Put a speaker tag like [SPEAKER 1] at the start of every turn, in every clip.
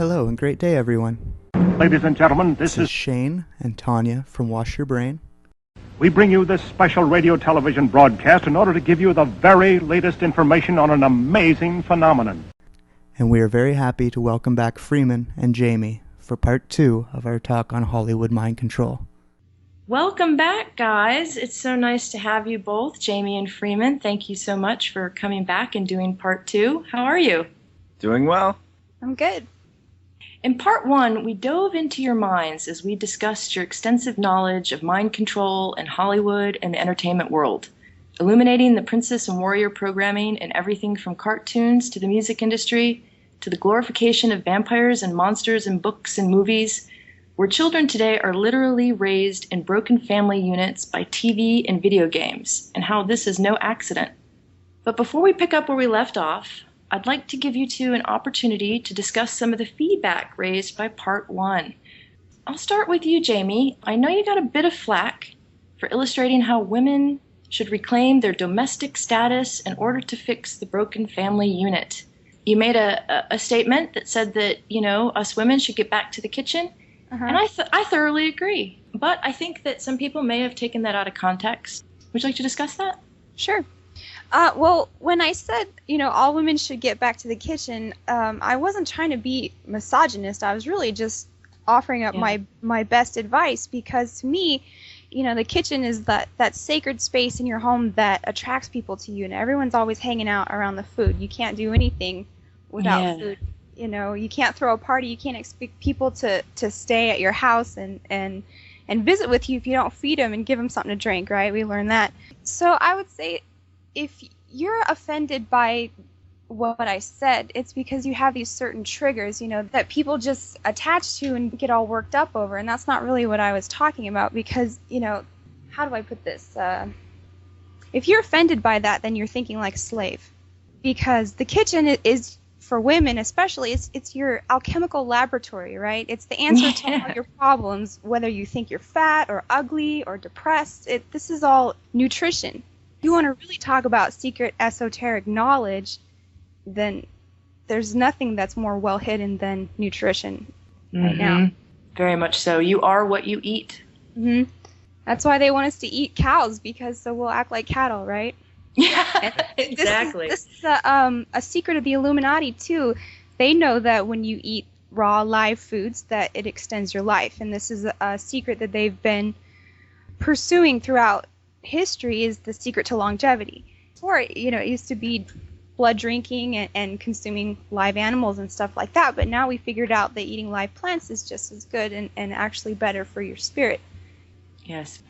[SPEAKER 1] Hello and great day, everyone.
[SPEAKER 2] Ladies and gentlemen, this is
[SPEAKER 1] Shane and Tanya from Wash Your Brain.
[SPEAKER 2] We bring you this special radio television broadcast in order to give you the very latest information on an amazing phenomenon.
[SPEAKER 1] And we are very happy to welcome back Freeman and Jamie for part 2 of our talk on Hollywood mind control.
[SPEAKER 3] Welcome back, guys. It's so nice to have you both, Jamie and Freeman. Thank you so much for coming back and doing part 2. How are you?
[SPEAKER 4] Doing well.
[SPEAKER 5] I'm good.
[SPEAKER 3] In part 1, we dove into your minds as we discussed your extensive knowledge of mind control in Hollywood and the entertainment world, illuminating the princess and warrior programming in everything from cartoons to the music industry to the glorification of vampires and monsters in books and movies, where children today are literally raised in broken family units by TV and video games, and how this is no accident. But before we pick up where we left off, I'd like to give you two an opportunity to discuss some of the feedback raised by part 1. I'll start with you, Jamie. I know you got a bit of flack for illustrating how women should reclaim their domestic status in order to fix the broken family unit. You made a statement that said that, us women should get back to the kitchen. And I thoroughly agree. But I think that some people may have taken that out of context. Would you like to discuss that?
[SPEAKER 5] Sure. Well, when I said, all women should get back to the kitchen, I wasn't trying to be misogynist. I was really just offering up my best advice because to me, the kitchen is that sacred space in your home that attracts people to you, and everyone's always hanging out around the food. You can't do anything without food. You can't throw a party. You can't expect people to stay at your house and visit with you if you don't feed them and give them something to drink, right? We learned that. So I would say if you're offended by what I said, it's because you have these certain triggers, that people just attach to and get all worked up over. And that's not really what I was talking about because, how do I put this? If you're offended by that, then you're thinking like a slave. Because the kitchen is, for women especially, it's your alchemical laboratory, right? It's the answer to all your problems, whether you think you're fat or ugly or depressed. This is all nutrition. If you want to really talk about secret esoteric knowledge, then there's nothing that's more well hidden than nutrition right now.
[SPEAKER 3] Very much so. You are what you eat.
[SPEAKER 5] That's why they want us to eat cows, because so we'll act like cattle, right?
[SPEAKER 3] Yeah, exactly.
[SPEAKER 5] This is a secret of the Illuminati, too. They know that when you eat raw, live foods, that it extends your life. And this is a secret that they've been pursuing throughout history, is the secret to longevity. Before, it used to be blood drinking and consuming live animals and stuff like that. But now we figured out that eating live plants is just as good and actually better for your spirit.
[SPEAKER 3] Yes.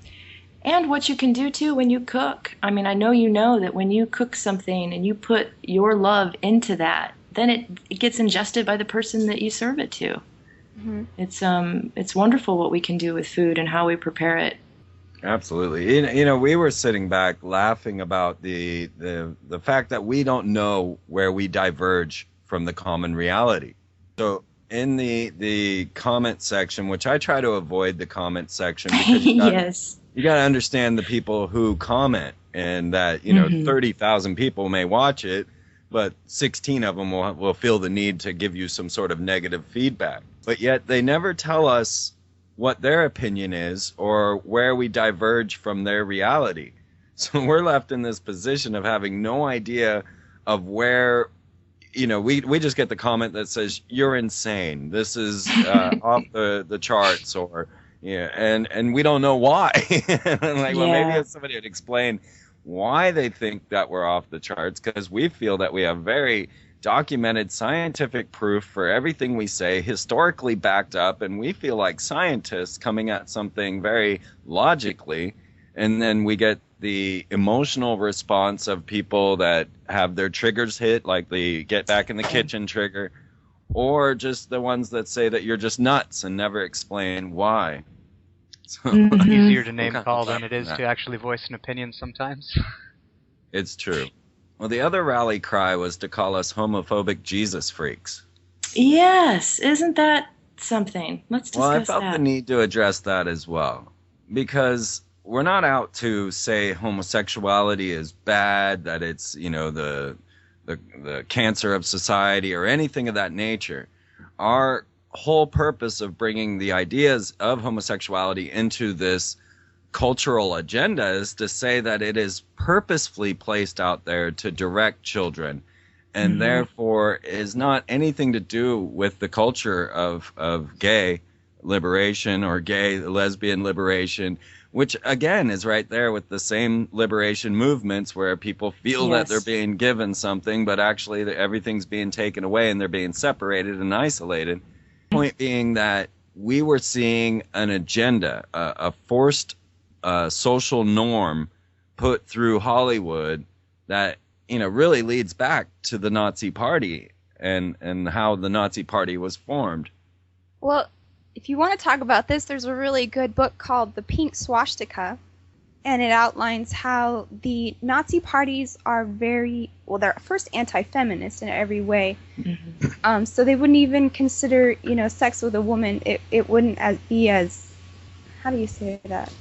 [SPEAKER 3] And what you can do, too, when you cook. I mean, I know you know that when you cook something and you put your love into that, then it gets ingested by the person that you serve it to. It's wonderful what we can do with food and how we prepare it.
[SPEAKER 4] Absolutely. We were sitting back laughing about the fact that we don't know where we diverge from the common reality. So in the comment section, which I try to avoid the comment section because you got to understand the people who comment, and that 30,000 people may watch it, but 16 of them will feel the need to give you some sort of negative feedback. But yet they never tell us what their opinion is or where we diverge from their reality. So we're left in this position of having no idea of where, we just get the comment that says, you're insane. This is off the charts, or, and we don't know why. Well, maybe if somebody would explain why they think that we're off the charts, because we feel that we have very documented scientific proof for everything we say, historically backed up, and we feel like scientists coming at something very logically, and then we get the emotional response of people that have their triggers hit, like the get back in the kitchen trigger, or just the ones that say that you're just nuts and never explain why.
[SPEAKER 6] So, easier to name call than it is to actually voice an opinion sometimes.
[SPEAKER 4] It's true. Well, the other rally cry was to call us homophobic Jesus freaks.
[SPEAKER 3] Yes, isn't that something? Let's discuss that.
[SPEAKER 4] Well, I felt the need to address that as well, because we're not out to say homosexuality is bad, that it's, the cancer of society or anything of that nature. our whole purpose of bringing the ideas of homosexuality into this cultural agenda is to say that it is purposefully placed out there to direct children, and therefore is not anything to do with the culture of gay liberation or gay lesbian liberation, which again is right there with the same liberation movements where people feel that they're being given something, but actually everything's being taken away and they're being separated and isolated. Point being that we were seeing an agenda, a forced social norm put through Hollywood that, you know, really leads back to the Nazi Party and how the Nazi Party was formed.
[SPEAKER 5] Well, if you want to talk about this, there's a really good book called The Pink Swastika, and it outlines how the Nazi parties are they're first anti-feminist in every way. So they wouldn't even consider, you know, sex with a woman. It wouldn't be as, how do you say that?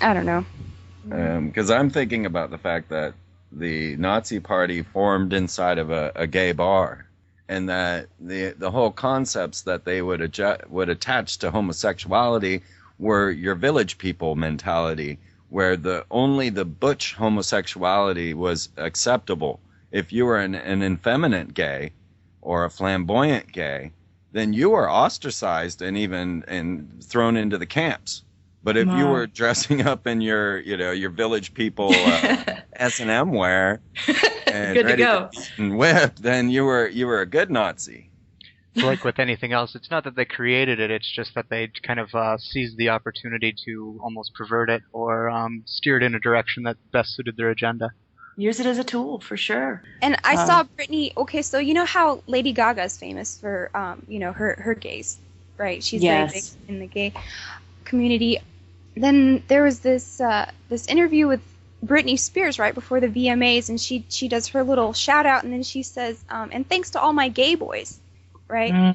[SPEAKER 5] I don't know.
[SPEAKER 4] Because I'm thinking about the fact that the Nazi Party formed inside of a gay bar, and that the whole concepts that they would attach to homosexuality were your village people mentality, where only the butch homosexuality was acceptable. If you were an effeminate gay or a flamboyant gay, then you were ostracized and even thrown into the camps. But if you were dressing up in your village people S&M wear and
[SPEAKER 3] good
[SPEAKER 4] ready
[SPEAKER 3] to go
[SPEAKER 4] and whip, then you were a good Nazi.
[SPEAKER 6] Like with anything else, it's not that they created it; it's just that they kind of seized the opportunity to almost pervert it or steer it in a direction that best suited their agenda.
[SPEAKER 3] Use it as a tool, for sure.
[SPEAKER 5] And I saw Britney. Okay, so you know how Lady Gaga is famous for her gays, right? She's very big in the gay community. Then there was this interview with Britney Spears right before the VMAs, and she does her little shout out, and then she says, and thanks to all my gay boys, right?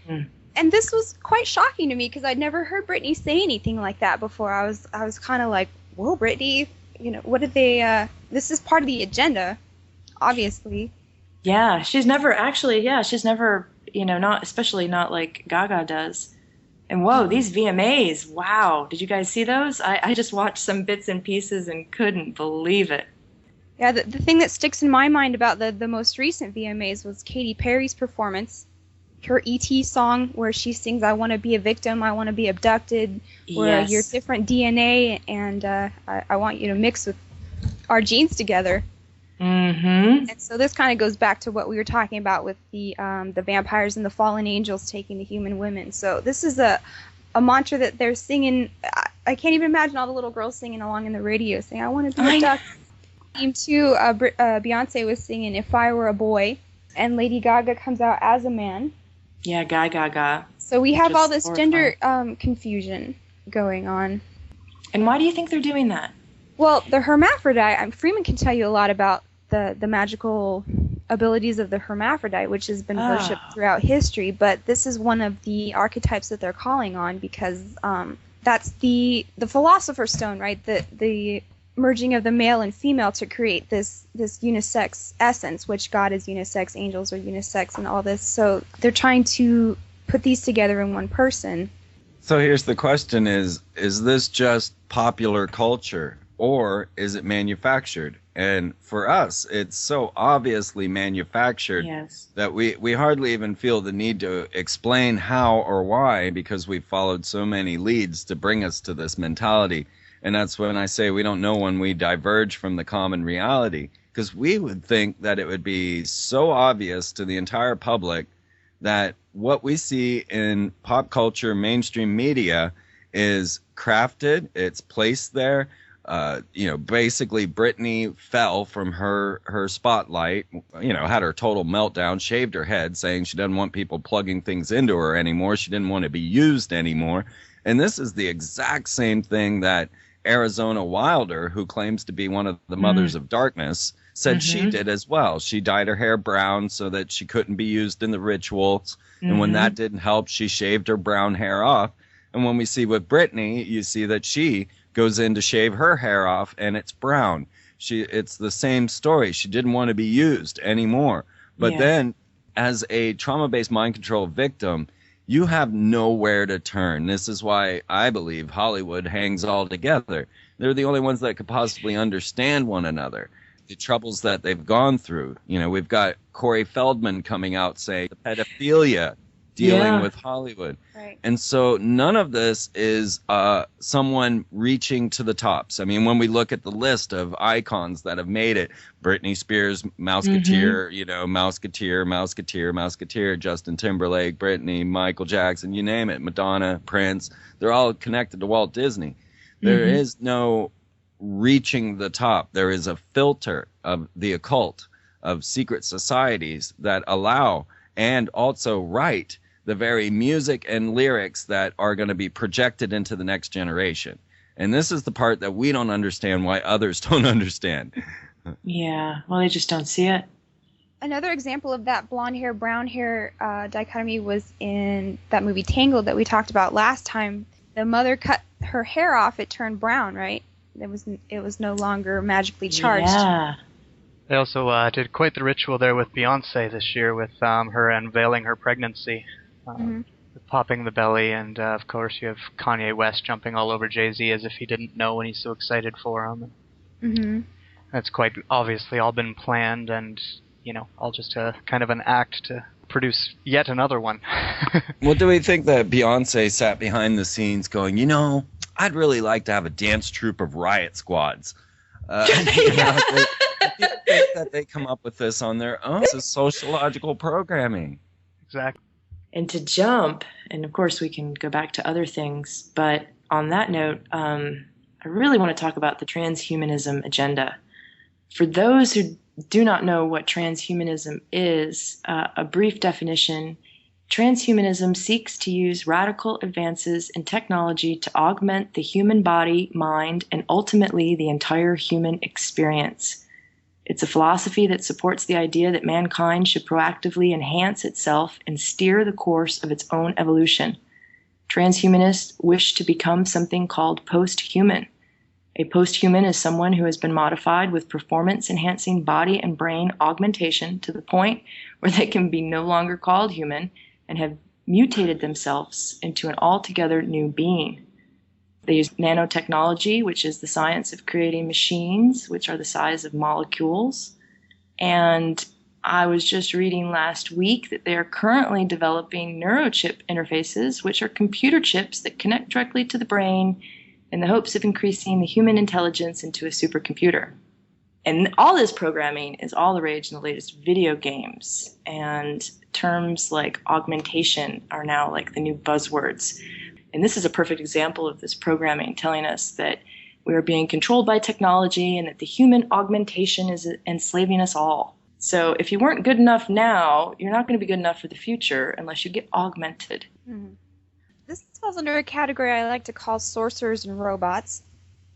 [SPEAKER 5] And this was quite shocking to me because I'd never heard Britney say anything like that before. I was kind of like, whoa, Britney, you know, what did they? This is part of the agenda, obviously.
[SPEAKER 3] Yeah, she's never, you know, especially not like Gaga does. And whoa, these VMAs, wow. Did you guys see those? I just watched some bits and pieces and couldn't believe it.
[SPEAKER 5] Yeah, the thing that sticks in my mind about the most recent VMAs was Katy Perry's performance. Her E.T. song where she sings, I want to be a victim, I want to be abducted, where you're different DNA and I want you to mix with our genes together. And so this kind of goes back to what we were talking about with the vampires and the fallen angels taking the human women. So this is a mantra that they're singing. I can't even imagine all the little girls singing along in the radio saying, I want to be a duck. Theme 2, Beyonce was singing If I Were a Boy, and Lady Gaga comes out as a man.
[SPEAKER 3] Yeah, Gaga.
[SPEAKER 5] So we have all this gender confusion going on.
[SPEAKER 3] And why do you think they're doing that?
[SPEAKER 5] Well, the hermaphrodite, Freeman can tell you a lot about the magical abilities of the hermaphrodite, which has been worshipped throughout history, but this is one of the archetypes that they're calling on because that's the philosopher's stone, right? The merging of the male and female to create this unisex essence, which God is unisex, angels are unisex, and all this. So they're trying to put these together in one person.
[SPEAKER 4] So here's the question is this just popular culture? Or is it manufactured? And for us, it's so obviously manufactured that we hardly even feel the need to explain how or why, because we've followed so many leads to bring us to this mentality. And that's when I say we don't know when we diverge from the common reality, because we would think that it would be so obvious to the entire public that what we see in pop culture, mainstream media is crafted, it's placed there. Basically Britney fell from her spotlight, had her total meltdown, shaved her head, saying she doesn't want people plugging things into her anymore. She didn't want to be used anymore. And this is the exact same thing that Arizona Wilder, who claims to be one of the mothers of darkness, said she did as well. She dyed her hair brown so that she couldn't be used in the rituals. And when that didn't help, she shaved her brown hair off. And when we see with Britney, you see that she goes in to shave her hair off and it's brown. It's the same story. She didn't want to be used anymore. But then as a trauma-based mind control victim, you have nowhere to turn. This is why I believe Hollywood hangs all together. They're the only ones that could possibly understand one another. The troubles that they've gone through. You know, we've got Corey Feldman coming out saying the pedophilia dealing with Hollywood.
[SPEAKER 5] Right.
[SPEAKER 4] And so none of this is someone reaching to the tops. I mean, when we look at the list of icons that have made it, Britney Spears, Mouseketeer, you know, Mouseketeer, Justin Timberlake, Britney, Michael Jackson, you name it, Madonna, Prince, they're all connected to Walt Disney. There is no reaching the top. There is a filter of the occult, of secret societies that allow and also write the very music and lyrics that are going to be projected into the next generation. And this is the part that we don't understand why others don't understand.
[SPEAKER 3] Yeah, well, they just don't see it.
[SPEAKER 5] Another example of that blonde hair, brown hair dichotomy was in that movie Tangled that we talked about last time. The mother cut her hair off, it turned brown, right? It was no longer magically charged.
[SPEAKER 3] Yeah.
[SPEAKER 6] They also did quite the ritual there with Beyonce this year with her unveiling her pregnancy. Popping the belly, and of course you have Kanye West jumping all over Jay-Z as if he didn't know when he's so excited for him. That's quite obviously all been planned, and you know, all just a kind of an act to produce yet another one.
[SPEAKER 4] Well, do we think that Beyonce sat behind the scenes going, you know, I'd really like to have a dance troupe of riot squads? You know, do you think that they come up with this on their own? This is sociological programming.
[SPEAKER 6] Exactly.
[SPEAKER 3] And to jump, and of course we can go back to other things, but on that note, I really want to talk about the transhumanism agenda. For those who do not know what transhumanism is, a brief definition: transhumanism seeks to use radical advances in technology to augment the human body, mind, and ultimately the entire human experience. It's a philosophy that supports the idea that mankind should proactively enhance itself and steer the course of its own evolution. Transhumanists wish to become something called post-human. A post-human is someone who has been modified with performance-enhancing body and brain augmentation to the point where they can be no longer called human and have mutated themselves into an altogether new being. They use nanotechnology, which is the science of creating machines, which are the size of molecules. And I was just reading last week that they are currently developing neurochip interfaces, which are computer chips that connect directly to the brain in the hopes of increasing the human intelligence into a supercomputer. And all this programming is all the rage in the latest video games. And terms like augmentation are now like the new buzzwords. And this is a perfect example of this programming telling us that we are being controlled by technology and that the human augmentation is enslaving us all. So if you weren't good enough now, you're not going to be good enough for the future unless you get augmented.
[SPEAKER 5] This falls under a category I like to call sorcerers and robots.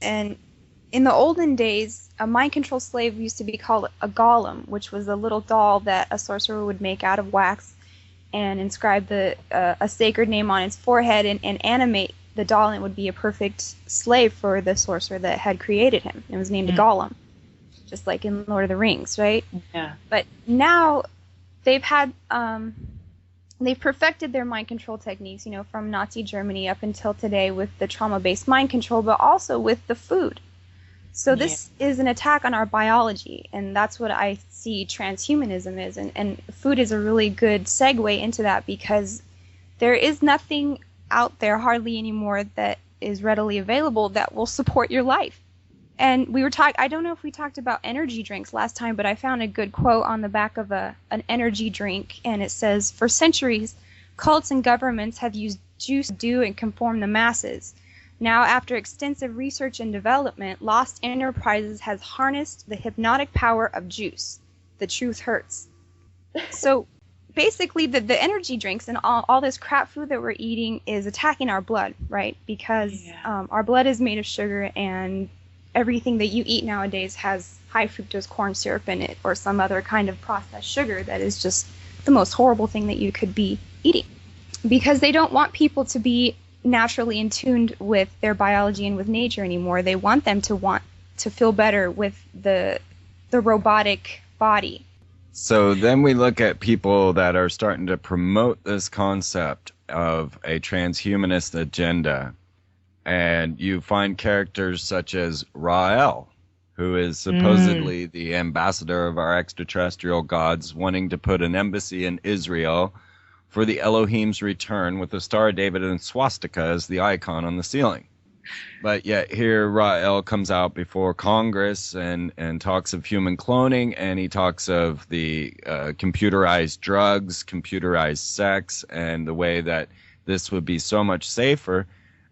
[SPEAKER 5] And in the olden days, a mind control slave used to be called a golem, which was a little doll that a sorcerer would make out of wax and inscribe a sacred name on its forehead and animate the doll, and it would be a perfect slave for the sorcerer that had created him. It was named a golem, just like in Lord of the Rings, right?
[SPEAKER 3] Yeah.
[SPEAKER 5] But now they've perfected their mind control techniques, you know, from Nazi Germany up until today with the trauma-based mind control, but also with the food. So this is an attack on our biology, and that's what I see transhumanism is. And food is a really good segue into that, because there is nothing out there hardly anymore that is readily available that will support your life. And we were I don't know if we talked about energy drinks last time, but I found a good quote on the back of an energy drink, and it says, "For centuries, cults and governments have used juice to do and conform the masses. Now, after extensive research and development, Lost Enterprises has harnessed the hypnotic power of juice. The truth hurts." So basically, the energy drinks and all this crap food that we're eating is attacking our blood, right? Because our blood is made of sugar, and everything that you eat nowadays has high fructose corn syrup in it or some other kind of processed sugar that is just the most horrible thing that you could be eating. Because they don't want people to be naturally in tune with their biology and with nature anymore. They want them to feel better with the robotic body.
[SPEAKER 4] So then we look at people that are starting to promote this concept of a transhumanist agenda, and you find characters such as Rael, who is supposedly the ambassador of our extraterrestrial gods, wanting to put an embassy in Israel for the Elohim's return with the Star of David and swastika as the icon on the ceiling. But yet here Rael comes out before Congress and talks of human cloning, and he talks of the computerized drugs, computerized sex, and the way that this would be so much safer.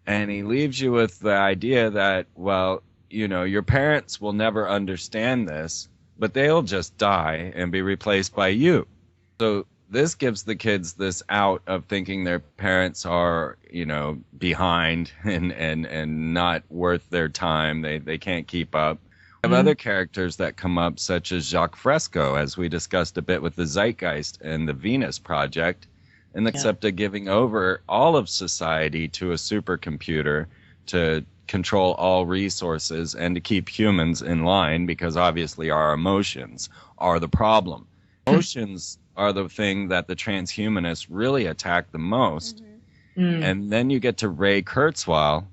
[SPEAKER 4] And he leaves you with the idea that, well, you know, your parents will never understand this, but they'll just die and be replaced by you. So this gives the kids this out of thinking their parents are, you know, behind and not worth their time. They can't keep up. We have other characters that come up, such as Jacques Fresco, as we discussed a bit with the Zeitgeist and the Venus Project, and the concept of giving over all of society to a supercomputer to control all resources and to keep humans in line, because obviously our emotions are the problem. Emotions are the thing that the transhumanists really attack the most. And then you get to Ray Kurzweil,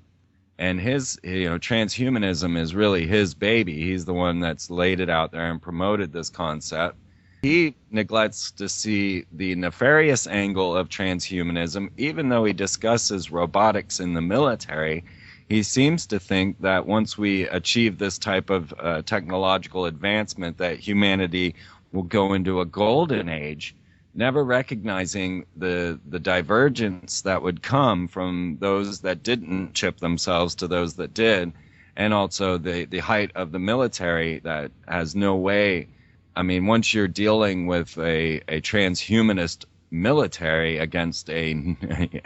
[SPEAKER 4] and his, you know, transhumanism is really his baby. He's the one that's laid it out there and promoted this concept. He neglects to see the nefarious angle of transhumanism. Even though he discusses robotics in the military, he seems to think that once we achieve this type of technological advancement, that humanity will go into a golden age, never recognizing the divergence that would come from those that didn't chip themselves to those that did, and also the height of the military that has no way. I mean, once you're dealing with a transhumanist military against a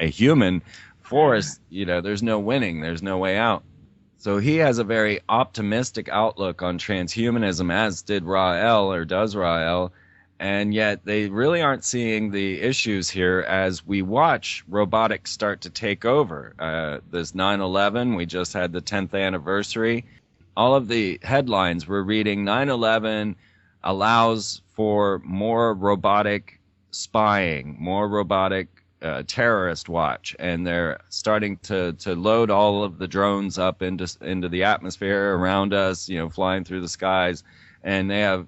[SPEAKER 4] human force, you know, there's no winning, there's no way out. So he has a very optimistic outlook on transhumanism, as did Rael, or does Rael, and yet they really aren't seeing the issues here as we watch robotics start to take over. This 9/11, we just had the 10th anniversary. All of the headlines we're reading, 9/11 allows for more robotic spying, more robotic terrorist watch, and they're starting to load all of the drones up into the atmosphere around us, you know, flying through the skies, and they have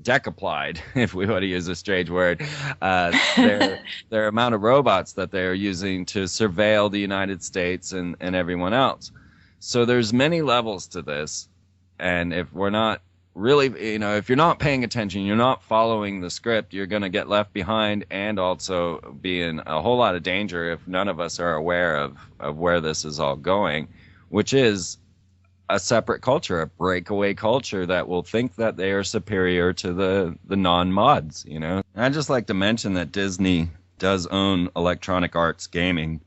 [SPEAKER 4] decapplied, if we want to use a strange word, their amount of robots that they're using to surveil the United States and everyone else. So there's many levels to this, and if we're not really, you know, if you're not paying attention, you're not following the script, you're going to get left behind and also be in a whole lot of danger if none of us are aware of where this is all going, which is a separate culture, a breakaway culture that will think that they are superior to the non-mods, you know. And I'd just like to mention that Disney does own Electronic Arts Gaming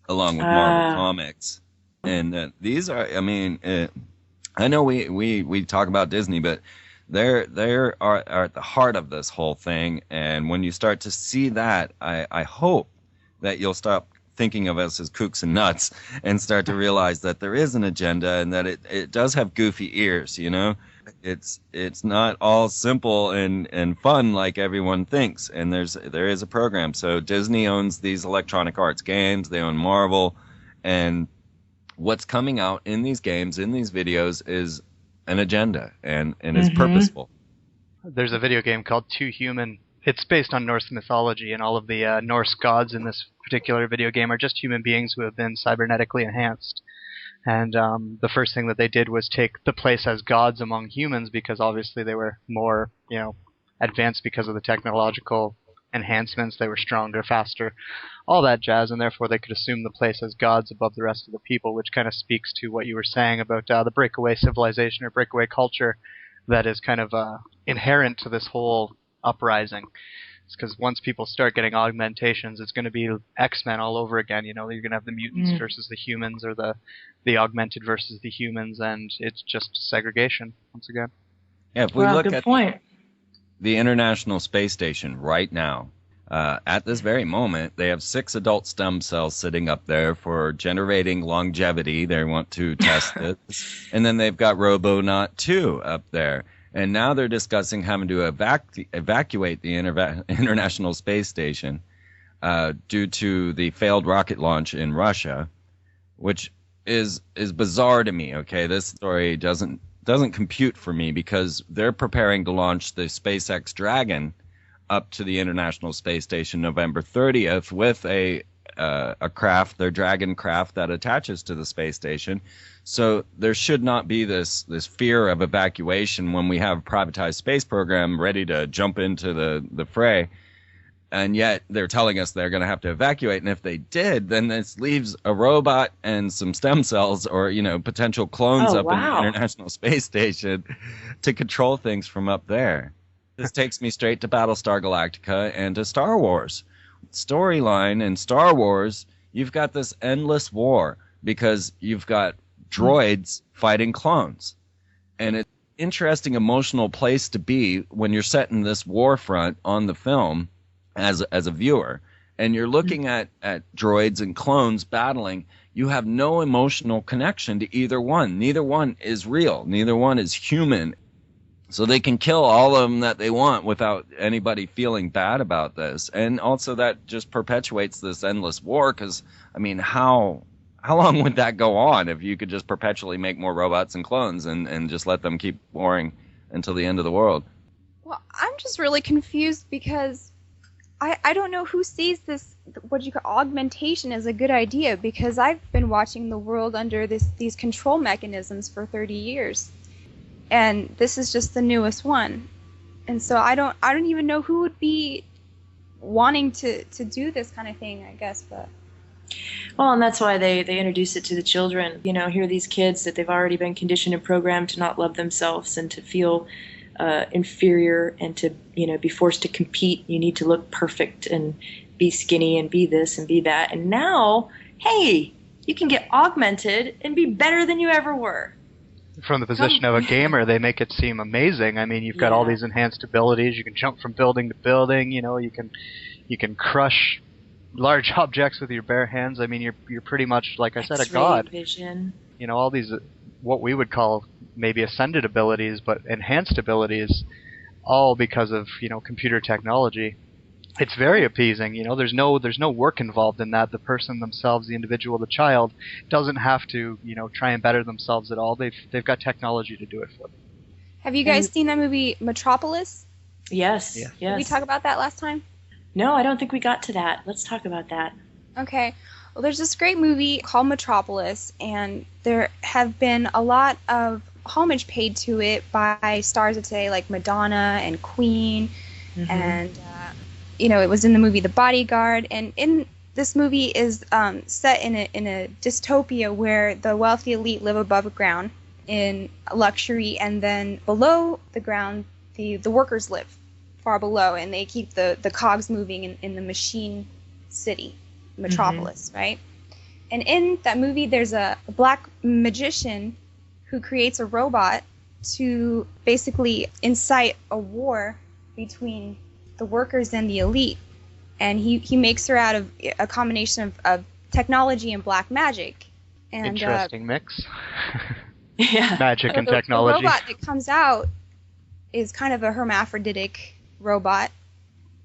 [SPEAKER 4] along with Marvel Comics. And these are, I mean, I know we talk about Disney, but they are at the heart of this whole thing. And when you start to see that, I hope that you'll stop thinking of us as kooks and nuts and start to realize that there is an agenda and that it does have goofy ears, you know. It's not all simple and fun like everyone thinks. And there is a program. So Disney owns these Electronic Arts games. They own Marvel, and what's coming out in these games, in these videos, is an agenda and is purposeful.
[SPEAKER 6] There's a video game called Too Human. It's based on Norse mythology, and all of the Norse gods in this particular video game are just human beings who have been cybernetically enhanced. And the first thing that they did was take the place as gods among humans, because obviously they were more, you know, advanced because of the technological enhancements. They were stronger, faster, all that jazz, and therefore they could assume the place as gods above the rest of the people, which kind of speaks to what you were saying about the breakaway civilization or breakaway culture that is kind of inherent to this whole uprising. It's because once people start getting augmentations, it's going to be X-Men all over again. You know, you're going to have the mutants versus the humans, or the augmented versus the humans, and it's just segregation once again.
[SPEAKER 4] Yeah, if we look at the International Space Station right now, at this very moment, they have 6 adult stem cells sitting up there for generating longevity. They want to test it. And then they've got Robonaut 2 up there. And now they're discussing having to evacuate the International Space Station. due to the failed rocket launch in Russia, which is bizarre to me. Okay, this story doesn't compute for me because they're preparing to launch the SpaceX Dragon up to the International Space Station November 30th with a craft, their Dragon craft, that attaches to the space station. So there should not be this fear of evacuation when we have a privatized space program ready to jump into the fray. And yet they're telling us they're going to have to evacuate. And if they did, then this leaves a robot and some stem cells or, potential clones in the International Space Station to control things from up there. This takes me straight to Battlestar Galactica and to Star Wars. Storyline in Star Wars, you've got this endless war because you've got droids fighting clones. And it's an interesting emotional place to be when you're set in this war front on the film as a viewer. And you're looking at droids and clones battling. You have no emotional connection to either one. Neither one is real. Neither one is human. So they can kill all of them that they want without anybody feeling bad about this. And also that just perpetuates this endless war because, how long would that go on if you could just perpetually make more robots and clones and just let them keep warring until the end of the world?
[SPEAKER 5] Well, I'm just really confused because I don't know who sees this, what you call augmentation, as a good idea, because I've been watching the world under these control mechanisms for 30 years. And this is just the newest one. And so I don't even know who would be wanting to do this kind of thing, I guess. But
[SPEAKER 3] well, and that's why they introduce it to the children. Here are these kids that they've already been conditioned and programmed to not love themselves and to feel inferior and to be forced to compete. You need to look perfect and be skinny and be this and be that. And now, hey, you can get augmented and be better than you ever were.
[SPEAKER 6] From the position of a gamer, they make it seem amazing. You've got all these enhanced abilities. You can jump from building to building. You can crush large objects with your bare hands. You're pretty much, like I said, a god.
[SPEAKER 3] Vision.
[SPEAKER 6] All these what we would call maybe ascended abilities, but enhanced abilities, all because of computer technology. It's very appeasing. There's no work involved in that. The person themselves, the individual, the child, doesn't have to try and better themselves at all. They've got technology to do it for them.
[SPEAKER 5] Have you guys seen that movie Metropolis?
[SPEAKER 3] Yes.
[SPEAKER 6] Yeah.
[SPEAKER 3] Yes.
[SPEAKER 5] Did we talk about that last time?
[SPEAKER 3] No, I don't think we got to that. Let's talk about that.
[SPEAKER 5] Okay. Well, there's this great movie called Metropolis, and there have been a lot of homage paid to it by stars of today like Madonna and Queen, and it was in the movie The Bodyguard. And in this movie is set in a dystopia where the wealthy elite live above ground in luxury, and then below the ground the workers live far below, and they keep the cogs moving in the machine city, Metropolis, right? And in that movie there's a black magician who creates a robot to basically incite a war between the workers and the elite. And he makes her out of a combination of technology and black magic. And,
[SPEAKER 6] interesting mix.
[SPEAKER 3] Yeah.
[SPEAKER 6] Magic and technology.
[SPEAKER 5] The robot that comes out is kind of a hermaphroditic robot.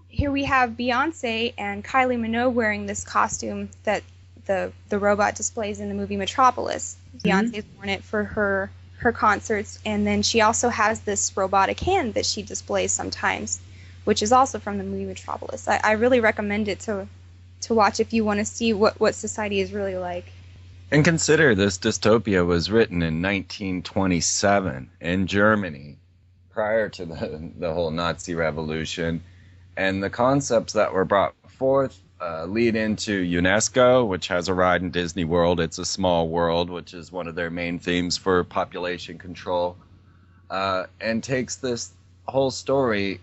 [SPEAKER 5] Here we have Beyonce and Kylie Minogue wearing this costume that the robot displays in the movie Metropolis. Beyonce's worn it for her concerts, and then she also has this robotic hand that she displays sometimes, which is also from the movie Metropolis. I really recommend it to watch if you want to see what society is really like.
[SPEAKER 4] And consider this dystopia was written in 1927 in Germany, prior to the whole Nazi revolution, and the concepts that were brought forth lead into UNESCO, which has a ride in Disney World. It's a small world, which is one of their main themes for population control, and takes this whole story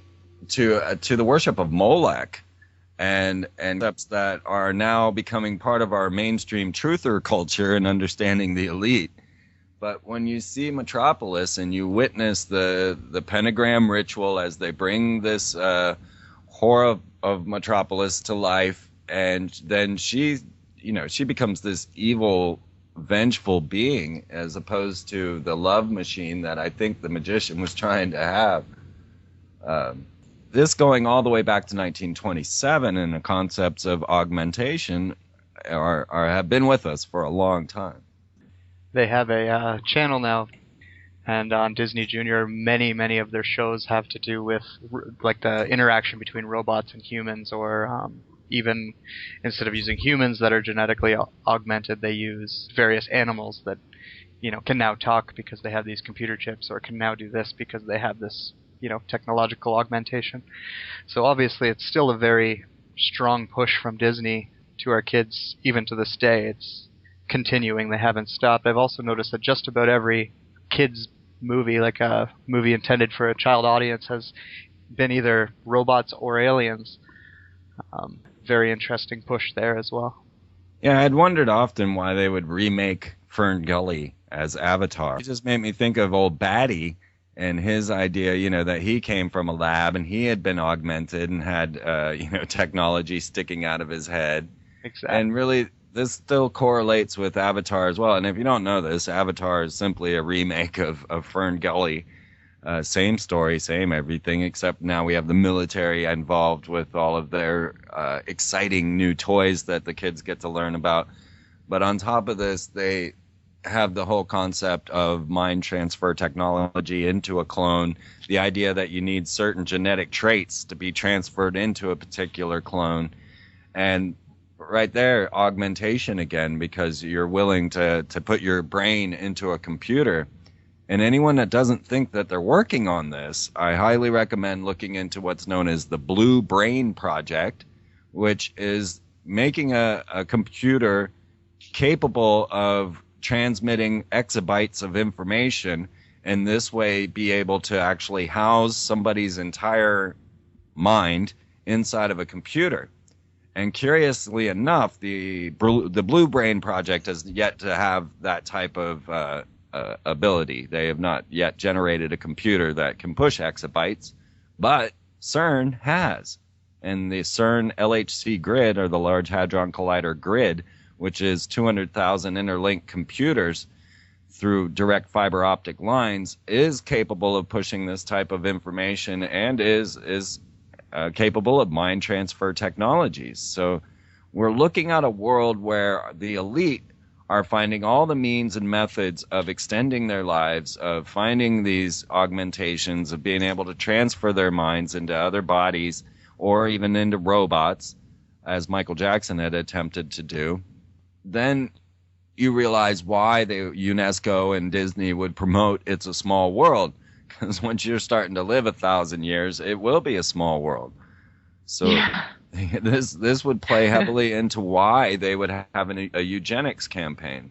[SPEAKER 4] to the worship of Molech, and concepts that are now becoming part of our mainstream truther culture and understanding the elite. But when you see Metropolis and you witness the pentagram ritual as they bring this horror of Metropolis to life, and then she becomes this evil, vengeful being as opposed to the love machine that I think the magician was trying to have. this going all the way back to 1927, and the concepts of augmentation have been with us for a long time.
[SPEAKER 6] They have a channel now, and on Disney Junior, many of their shows have to do with like the interaction between robots and humans, or even instead of using humans that are genetically augmented, they use various animals that can now talk because they have these computer chips, or can now do this because they have this technological augmentation. So obviously it's still a very strong push from Disney to our kids, even to this day. It's continuing. They haven't stopped. I've also noticed that just about every kids movie, like a movie intended for a child audience, has been either robots or aliens. Very interesting push there as well.
[SPEAKER 4] Yeah, I'd wondered often why they would remake Fern Gully as Avatar. It just made me think of old Batty and his idea, that he came from a lab and he had been augmented and had, technology sticking out of his head.
[SPEAKER 6] Exactly.
[SPEAKER 4] And really, this still correlates with Avatar as well. And if you don't know this, Avatar is simply a remake of Fern Gully. Same story, same everything, except now we have the military involved with all of their exciting new toys that the kids get to learn about. But on top of this, they have the whole concept of mind transfer technology into a clone, the idea that you need certain genetic traits to be transferred into a particular clone. And right there, augmentation again, because you're willing to put your brain into a computer. And anyone that doesn't think that they're working on this, I highly recommend looking into what's known as the Blue Brain Project, which is making a computer capable of transmitting exabytes of information, and this way be able to actually house somebody's entire mind inside of a computer. And curiously enough, the Blue Brain Project has yet to have that type of ability. They have not yet generated a computer that can push exabytes, but CERN has. And the CERN LHC grid, or the Large Hadron Collider grid, which is 200,000 interlinked computers through direct fiber optic lines, is capable of pushing this type of information and is capable of mind transfer technologies. So we're looking at a world where the elite are finding all the means and methods of extending their lives, of finding these augmentations, of being able to transfer their minds into other bodies or even into robots, as Michael Jackson had attempted to do. Then you realize why UNESCO and Disney would promote It's a Small World, because once you're starting to live 1,000 years, it will be a small world. So yeah. This would play heavily into why they would have a eugenics campaign.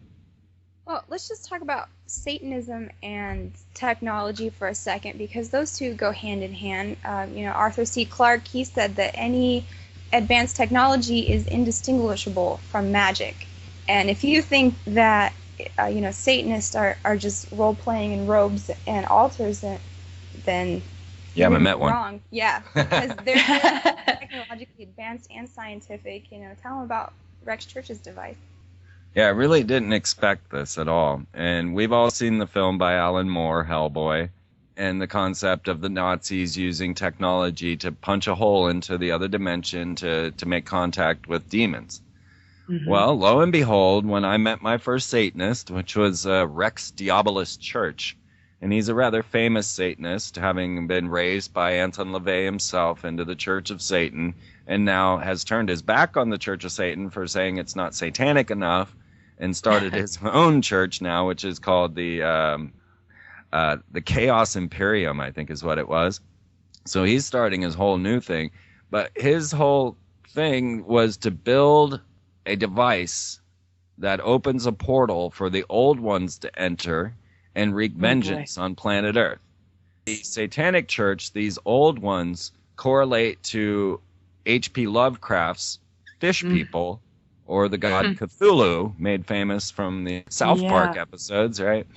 [SPEAKER 5] Well, let's just talk about Satanism and technology for a second, because those two go hand in hand. Arthur C. Clarke, he said that any advanced technology is indistinguishable from magic. And if you think that, Satanists are just role-playing in robes and altars, then
[SPEAKER 4] you haven't met one.
[SPEAKER 5] Wrong. Yeah, because they're technologically advanced and scientific. Tell them about Rex Church's device.
[SPEAKER 4] Yeah, I really didn't expect this at all. And we've all seen the film by Alan Moore, Hellboy, and the concept of the Nazis using technology to punch a hole into the other dimension to make contact with demons. Mm-hmm. Well, lo and behold, when I met my first Satanist, which was Rex Diabolus Church, and he's a rather famous Satanist, having been raised by Anton LaVey himself into the Church of Satan, and now has turned his back on the Church of Satan for saying it's not satanic enough, and started his own church now, which is called the Chaos Imperium, I think is what it was. So he's starting his whole new thing. But his whole thing was to build a device that opens a portal for the old ones to enter and wreak vengeance on planet Earth. The Satanic Church, these old ones, correlate to H.P. Lovecraft's Fish People, or the god Cthulhu, made famous from the South Park episodes, right?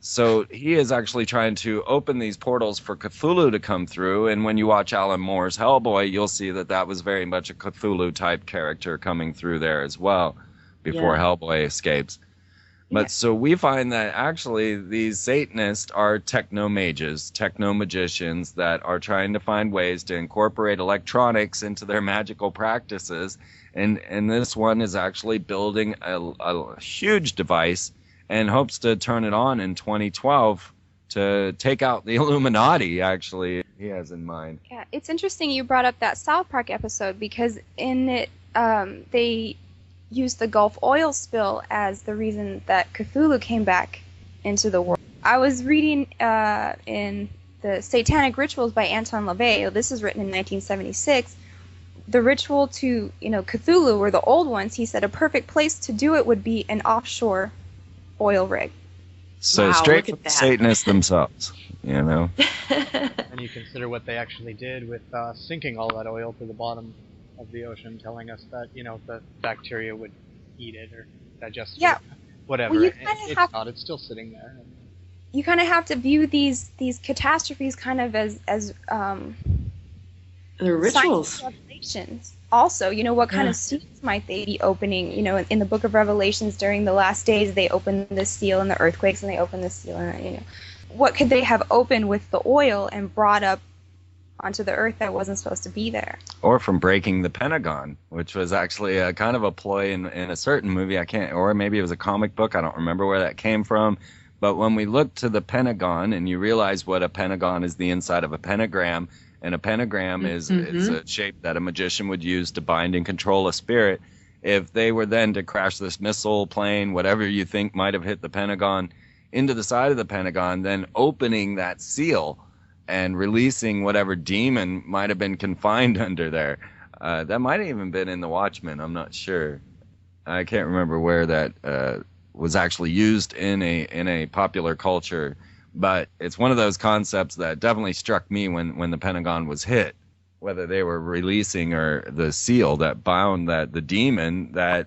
[SPEAKER 4] So he is actually trying to open these portals for Cthulhu to come through, and when you watch Alan Moore's Hellboy, you'll see that was very much a Cthulhu-type character coming through there as well, before Hellboy escapes. But so we find that actually these Satanists are techno-mages, techno-magicians that are trying to find ways to incorporate electronics into their magical practices. And this one is actually building a huge device and hopes to turn it on in 2012 to take out the Illuminati, actually, he has in mind.
[SPEAKER 5] Yeah, it's interesting you brought up that South Park episode because in it they used the Gulf oil spill as the reason that Cthulhu came back into the world. I was reading in the Satanic Rituals by Anton LaVey. This is written in 1976. The ritual to, Cthulhu were the old ones. He said a perfect place to do it would be an offshore oil rig.
[SPEAKER 4] So straight from the Satanists themselves, And
[SPEAKER 6] you consider what they actually did with sinking all that oil to the bottom of the ocean, telling us that the bacteria would eat it or digest it, whatever.
[SPEAKER 5] Well,
[SPEAKER 6] it's still sitting there.
[SPEAKER 5] You kind of have to view these catastrophes kind of as
[SPEAKER 3] they're rituals.
[SPEAKER 5] Revelations. Also, what kind of seals might they be opening? In the Book of Revelations, during the last days, they open the seal in the earthquakes, and they open the seal, and what could they have opened with the oil and brought up onto the earth that wasn't supposed to be there?
[SPEAKER 4] Or from breaking the Pentagon, which was actually a kind of a ploy in a certain movie. Or maybe it was a comic book. I don't remember where that came from. But when we look to the Pentagon and you realize what a pentagon is, the inside of a pentagram, and a pentagram is a shape that a magician would use to bind and control a spirit. If they were then to crash this missile plane, whatever you think might have hit the Pentagon, into the side of the Pentagon, then opening that seal and releasing whatever demon might have been confined under there. That might have even been in The Watchmen. I'm not sure. I can't remember where that was actually used in a popular culture. But it's one of those concepts that definitely struck me when the Pentagon was hit, whether they were releasing or the seal that bound the demon that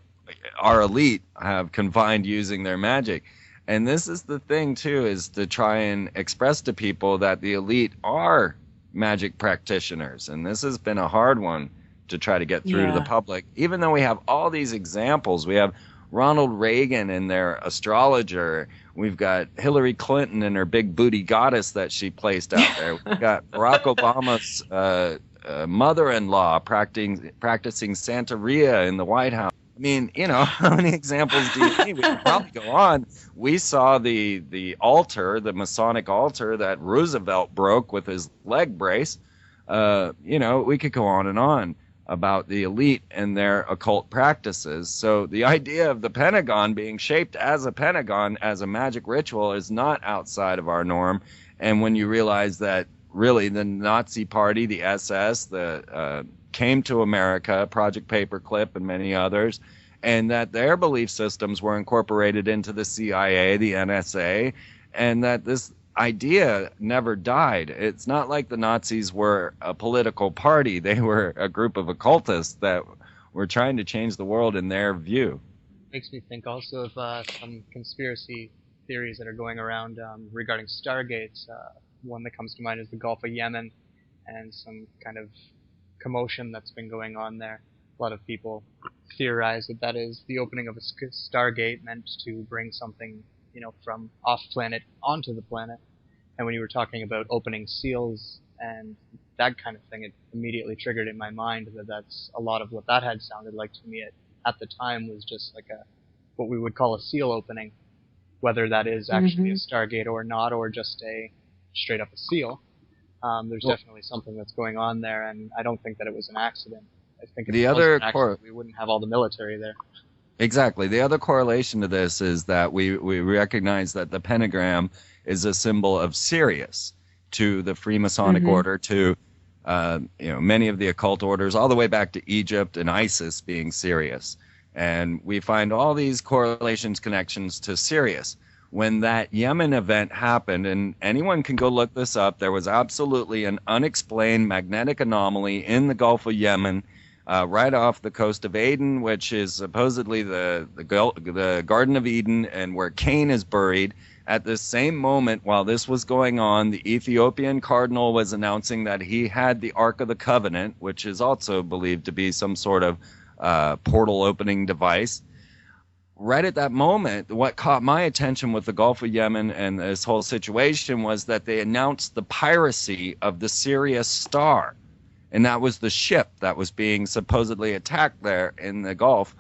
[SPEAKER 4] our elite have confined using their magic. And this is the thing, too, is to try and express to people that the elite are magic practitioners. And this has been a hard one to try to get through to the public, even though we have all these examples. We have Ronald Reagan and their astrologer. We've got Hillary Clinton and her big booty goddess that she placed out there. We've got Barack Obama's mother-in-law practicing Santeria in the White House. I mean, how many examples do you need? We could probably go on. We saw the altar, the Masonic altar that Roosevelt broke with his leg brace. We could go on about the elite and their occult practices. So the idea of the Pentagon being shaped as a pentagon, as a magic ritual, is not outside of our norm. And when you realize that really the Nazi Party, the SS, came to America, Project Paperclip and many others, and that their belief systems were incorporated into the CIA, the NSA, and that this idea never died. It's not like the Nazis were a political party. They were a group of occultists that were trying to change the world in their view.
[SPEAKER 6] Makes me think also of some conspiracy theories that are going around regarding stargates. One that comes to mind is the Gulf of Yemen and some kind of commotion that's been going on there. A lot of people theorize that is the opening of a stargate meant to bring something, from off-planet onto the planet. And when you were talking about opening seals and that kind of thing, it immediately triggered in my mind that that's a lot of what that had sounded like to me at the time was just like what we would call a seal opening, whether that is actually a stargate or not, or just a straight up a seal. There's definitely something that's going on there, and I don't think that it was an accident. I think if it was an accident, we wouldn't have all the military there.
[SPEAKER 4] Exactly. The other correlation to this is that we recognize that the pentagram is a symbol of Sirius to the Freemasonic order, to many of the occult orders, all the way back to Egypt and ISIS being Sirius. And we find all these correlations, connections to Sirius. When that Yemen event happened, and anyone can go look this up, there was absolutely an unexplained magnetic anomaly in the Gulf of Yemen, right off the coast of Aden, which is supposedly the Garden of Eden and where Cain is buried. At the same moment, while this was going on, the Ethiopian cardinal was announcing that he had the Ark of the Covenant, which is also believed to be some sort of portal opening device. right at that moment, what caught my attention with the Gulf of Yemen and this whole situation was that they announced the piracy of the Sirius Star. And that was the ship that was being supposedly attacked there in the Gulf.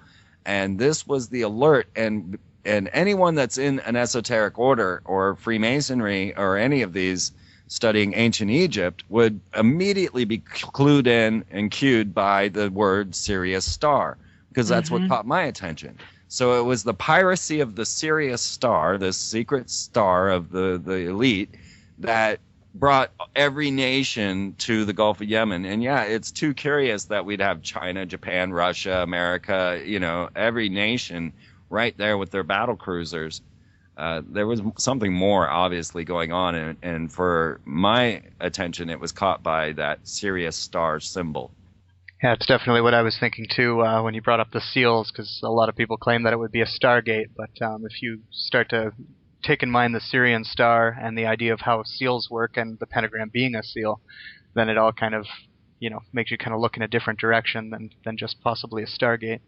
[SPEAKER 4] And this was the alert. And anyone that's in an esoteric order or Freemasonry or any of these studying ancient Egypt would immediately be clued in and cued by the word Sirius Star, because that's what caught my attention. So it was the piracy of the Sirius Star, this secret star of the elite, that brought every nation to the Gulf of Yemen. And yeah, it's too curious that we'd have China, Japan, Russia, America, every nation right there with their battle cruisers. There was something more obviously going on, and for my attention, it was caught by that Sirius Star symbol.
[SPEAKER 6] Yeah, it's definitely what I was thinking too when you brought up the seals, because a lot of people claim that it would be a stargate, but if you start to take in mind the Sirian star and the idea of how seals work and the pentagram being a seal, then it all kind of, makes you kind of look in a different direction than just possibly a stargate.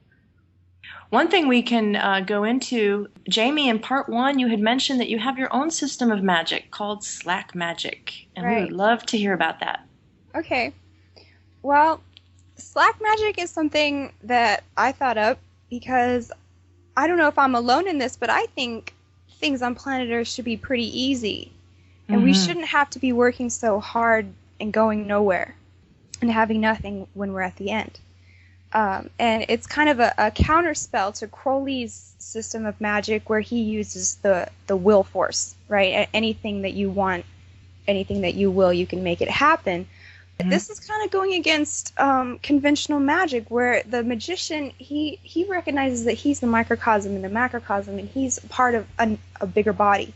[SPEAKER 3] One thing we can go into, Jamie, in part 1, you had mentioned that you have your own system of magic called Slack Magic, and we would love to hear about that.
[SPEAKER 5] Okay. Well, Slack Magic is something that I thought up because I don't know if I'm alone in this, but I think things on planet Earth should be pretty easy. And we shouldn't have to be working so hard and going nowhere and having nothing when we're at the end. And it's kind of a counterspell to Crowley's system of magic, where he uses the will force, right? Anything that you want, anything that you will, you can make it happen. This is kind of going against conventional magic, where the magician, he recognizes that he's the microcosm and the macrocosm, and he's part of a bigger body,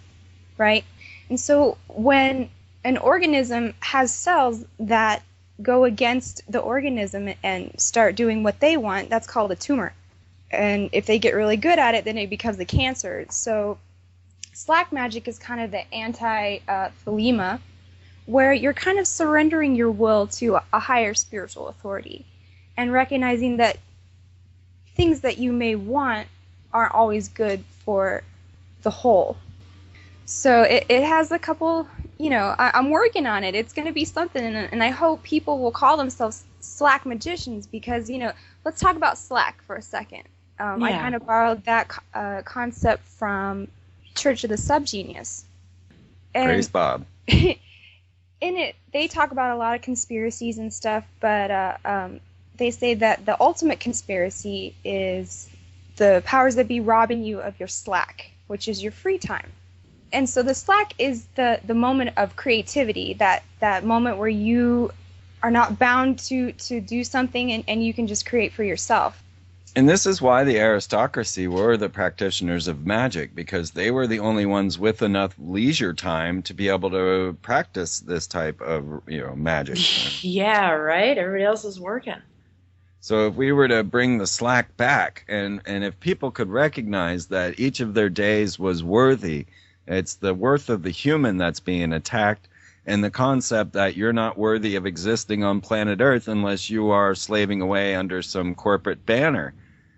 [SPEAKER 5] right? And so when an organism has cells that go against the organism and start doing what they want, that's called a tumor. And if they get really good at it, then it becomes a cancer. So Slack Magic is kind of the anti-Thelema, where you're kind of surrendering your will to a higher spiritual authority and recognizing that things that you may want aren't always good for the whole. So it has a couple, I'm working on it. It's going to be something, and I hope people will call themselves Slack magicians because, let's talk about Slack for a second. I kind of borrowed that concept from Church of the Subgenius.
[SPEAKER 4] Praise Bob.
[SPEAKER 5] In it, they talk about a lot of conspiracies and stuff, but they say that the ultimate conspiracy is the powers that be robbing you of your slack, which is your free time. And so the slack is the moment of creativity, that moment where you are not bound to do something and you can just create for yourself.
[SPEAKER 4] And this is why the aristocracy were the practitioners of magic, because they were the only ones with enough leisure time to be able to practice this type of, magic.
[SPEAKER 3] Yeah, right? Everybody else is working.
[SPEAKER 4] So if we were to bring the slack back, and if people could recognize that each of their days was worthy, it's the worth of the human that's being attacked, and the concept that you're not worthy of existing on planet Earth unless you are slaving away under some corporate banner.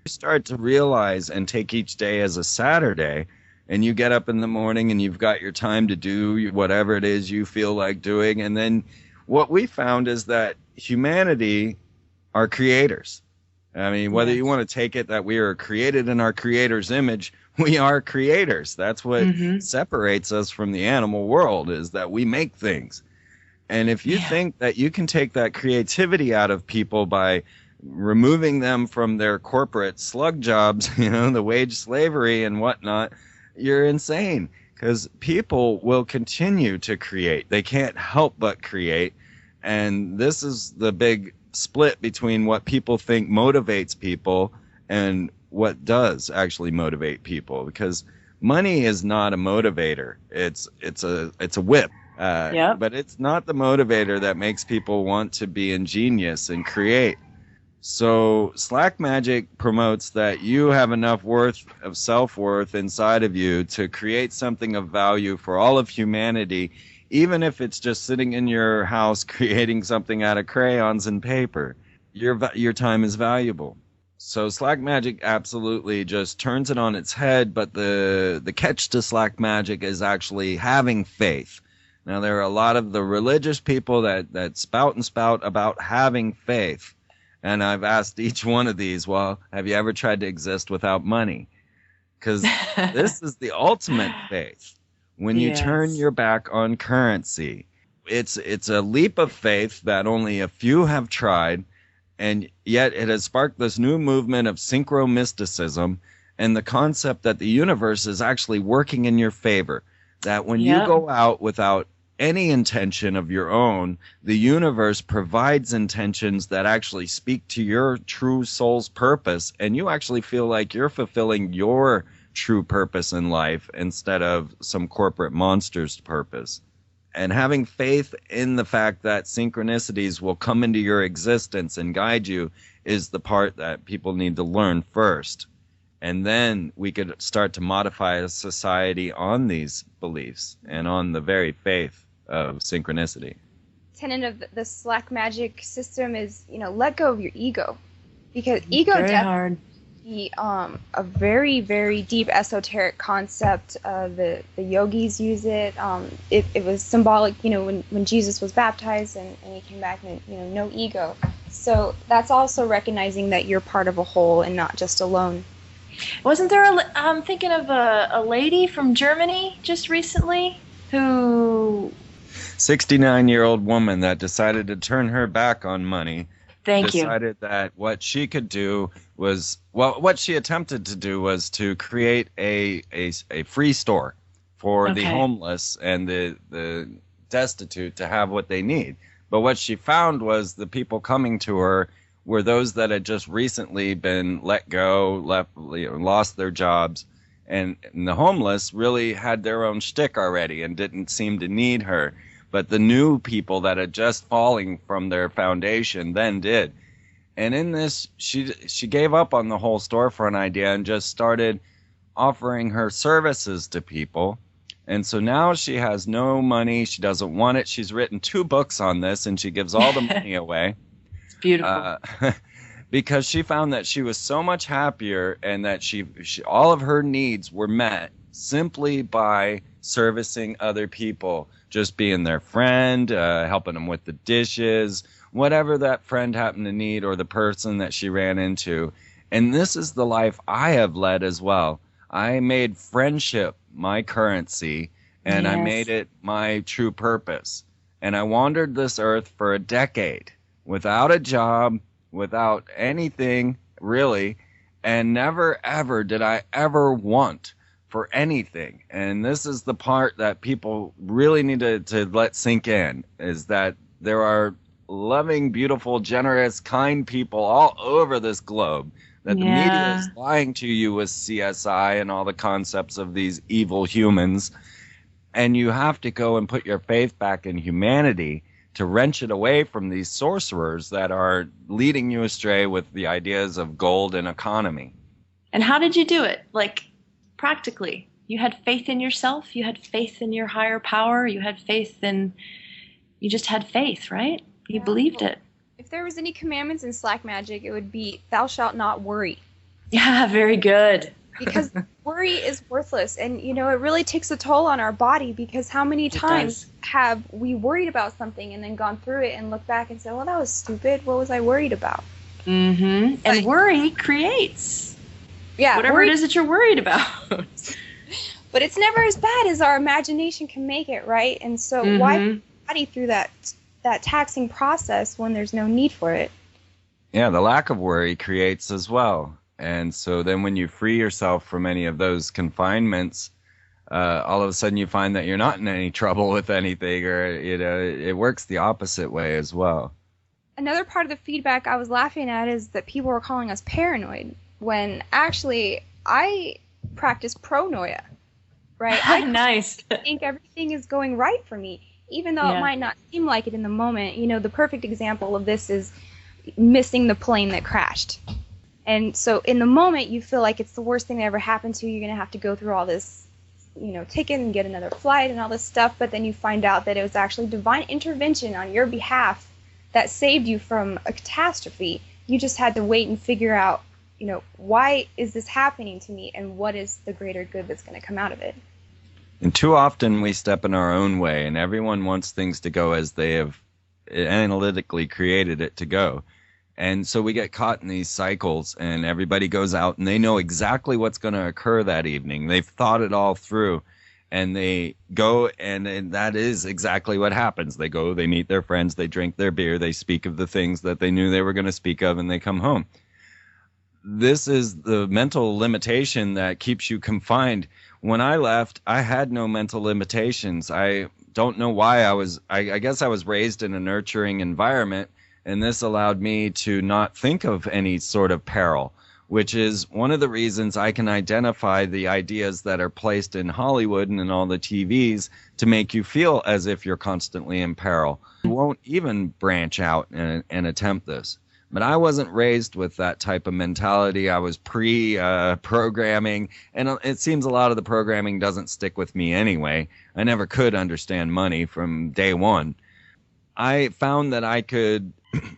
[SPEAKER 4] You start to realize and take each day as a Saturday, and you get up in the morning and you've got your time to do whatever it is you feel like doing. And then what we found is that humanity are creators. I mean, whether you want to take it that we are created in our creator's image, we are creators. That's what separates us from the animal world, is that we make things. And if you think that you can take that creativity out of people by removing them from their corporate slug jobs, the wage slavery and whatnot, you're insane, because people will continue to create. They can't help but create. And this is the big split between what people think motivates people and what does actually motivate people, because money is not a motivator. It's a whip. But it's not the motivator that makes people want to be ingenious and create. So Slack Magic promotes that you have enough self-worth inside of you to create something of value for all of humanity, even if it's just sitting in your house creating something out of crayons and paper. Your time is valuable. So Slack Magic absolutely just turns it on its head, but the catch to Slack Magic is actually having faith. Now, there are a lot of the religious people that spout about having faith. And I've asked each one of these, well, have you ever tried to exist without money? Because this is the ultimate faith. When you turn your back on currency, it's a leap of faith that only a few have tried, and yet it has sparked this new movement of synchromysticism and the concept that the universe is actually working in your favor. That when you go out without any intention of your own, the universe provides intentions that actually speak to your true soul's purpose, and you actually feel like you're fulfilling your true purpose in life instead of some corporate monster's purpose. And having faith in the fact that synchronicities will come into your existence and guide you is the part that people need to learn first. And then we could start to modify a society on these beliefs and on the very faith of synchronicity.
[SPEAKER 5] Tenet of the Slack Magic system is, let go of your ego, because ego death is a very, very deep esoteric concept. The yogis use it. It was symbolic, when Jesus was baptized and he came back, and no ego. So that's also recognizing that you're part of a whole and not just alone.
[SPEAKER 3] Wasn't there I'm thinking of a lady from Germany just recently who
[SPEAKER 4] 69-year-old woman that decided to turn her back on money. Decided that what she could do was, what she attempted to do was to create a free store for the homeless and the destitute to have what they need. But what she found was the people coming to her were those that had just recently been let go, lost their jobs, and the homeless really had their own shtick already and didn't seem to need her. But the new people that had just falling from their foundation then did. And in this, she gave up on the whole storefront idea and just started offering her services to people. And so now she has no money. She doesn't want it. She's written 2 books on this, and she gives all the money away.
[SPEAKER 3] It's beautiful.
[SPEAKER 4] Because she found that she was so much happier, and that she all of her needs were met simply by servicing other people. Just being their friend, helping them with the dishes, whatever that friend happened to need, or the person that she ran into. And this is the life I have led as well. I made friendship my currency, and I made it my true purpose. And I wandered this earth for a decade without a job, without anything really, and never ever did I ever want for anything. And this is the part that people really need to let sink in, is that there are loving, beautiful, generous, kind people all over this globe, that the media is lying to you with CSI and all the concepts of these evil humans. And you have to go and put your faith back in humanity to wrench it away from these sorcerers that are leading you astray with the ideas of gold and economy.
[SPEAKER 3] And how did you do it? Practically, you had faith in yourself, you had faith in your higher power, you just had faith, right? You believed it.
[SPEAKER 5] If there was any commandments in Slack Magic, it would be, thou shalt not worry.
[SPEAKER 3] Yeah, very good.
[SPEAKER 5] Because worry is worthless, and it really takes a toll on our body, because how many times have we worried about something and then gone through it and looked back and said, well, that was stupid, what was I worried about?
[SPEAKER 3] Mm-hmm. And worry creates whatever it is that you're worried about.
[SPEAKER 5] But it's never as bad as our imagination can make it, right? And so why put your body through that taxing process when there's no need for it?
[SPEAKER 4] Yeah, the lack of worry creates as well. And so then when you free yourself from any of those confinements, all of a sudden you find that you're not in any trouble with anything, or it works the opposite way as well.
[SPEAKER 5] Another part of the feedback I was laughing at is that people were calling us paranoid, when actually I practice pronoia, right? I think everything is going right for me, even though it might not seem like it in the moment. The perfect example of this is missing the plane that crashed. And so in the moment, you feel like it's the worst thing that ever happened to you. You're going to have to go through all this, ticket and get another flight and all this stuff. But then you find out that it was actually divine intervention on your behalf that saved you from a catastrophe. You just had to wait and figure out why is this happening to me, and what is the greater good that's going to come out of it?
[SPEAKER 4] And too often we step in our own way, and everyone wants things to go as they have analytically created it to go. And so we get caught in these cycles, and everybody goes out and they know exactly what's going to occur that evening. They've thought it all through, and they go, and that is exactly what happens. They go, they meet their friends, they drink their beer, they speak of the things that they knew they were going to speak of, and they come home. This is the mental limitation that keeps you confined. When I left, I had no mental limitations. I don't know why. I guess I was raised in a nurturing environment, and this allowed me to not think of any sort of peril, which is one of the reasons I can identify the ideas that are placed in Hollywood and in all the TVs to make you feel as if you're constantly in peril. You won't even branch out and attempt this. But I wasn't raised with that type of mentality. I was pre-programming, and it seems a lot of the programming doesn't stick with me anyway. I never could understand money from day one. I found that I could,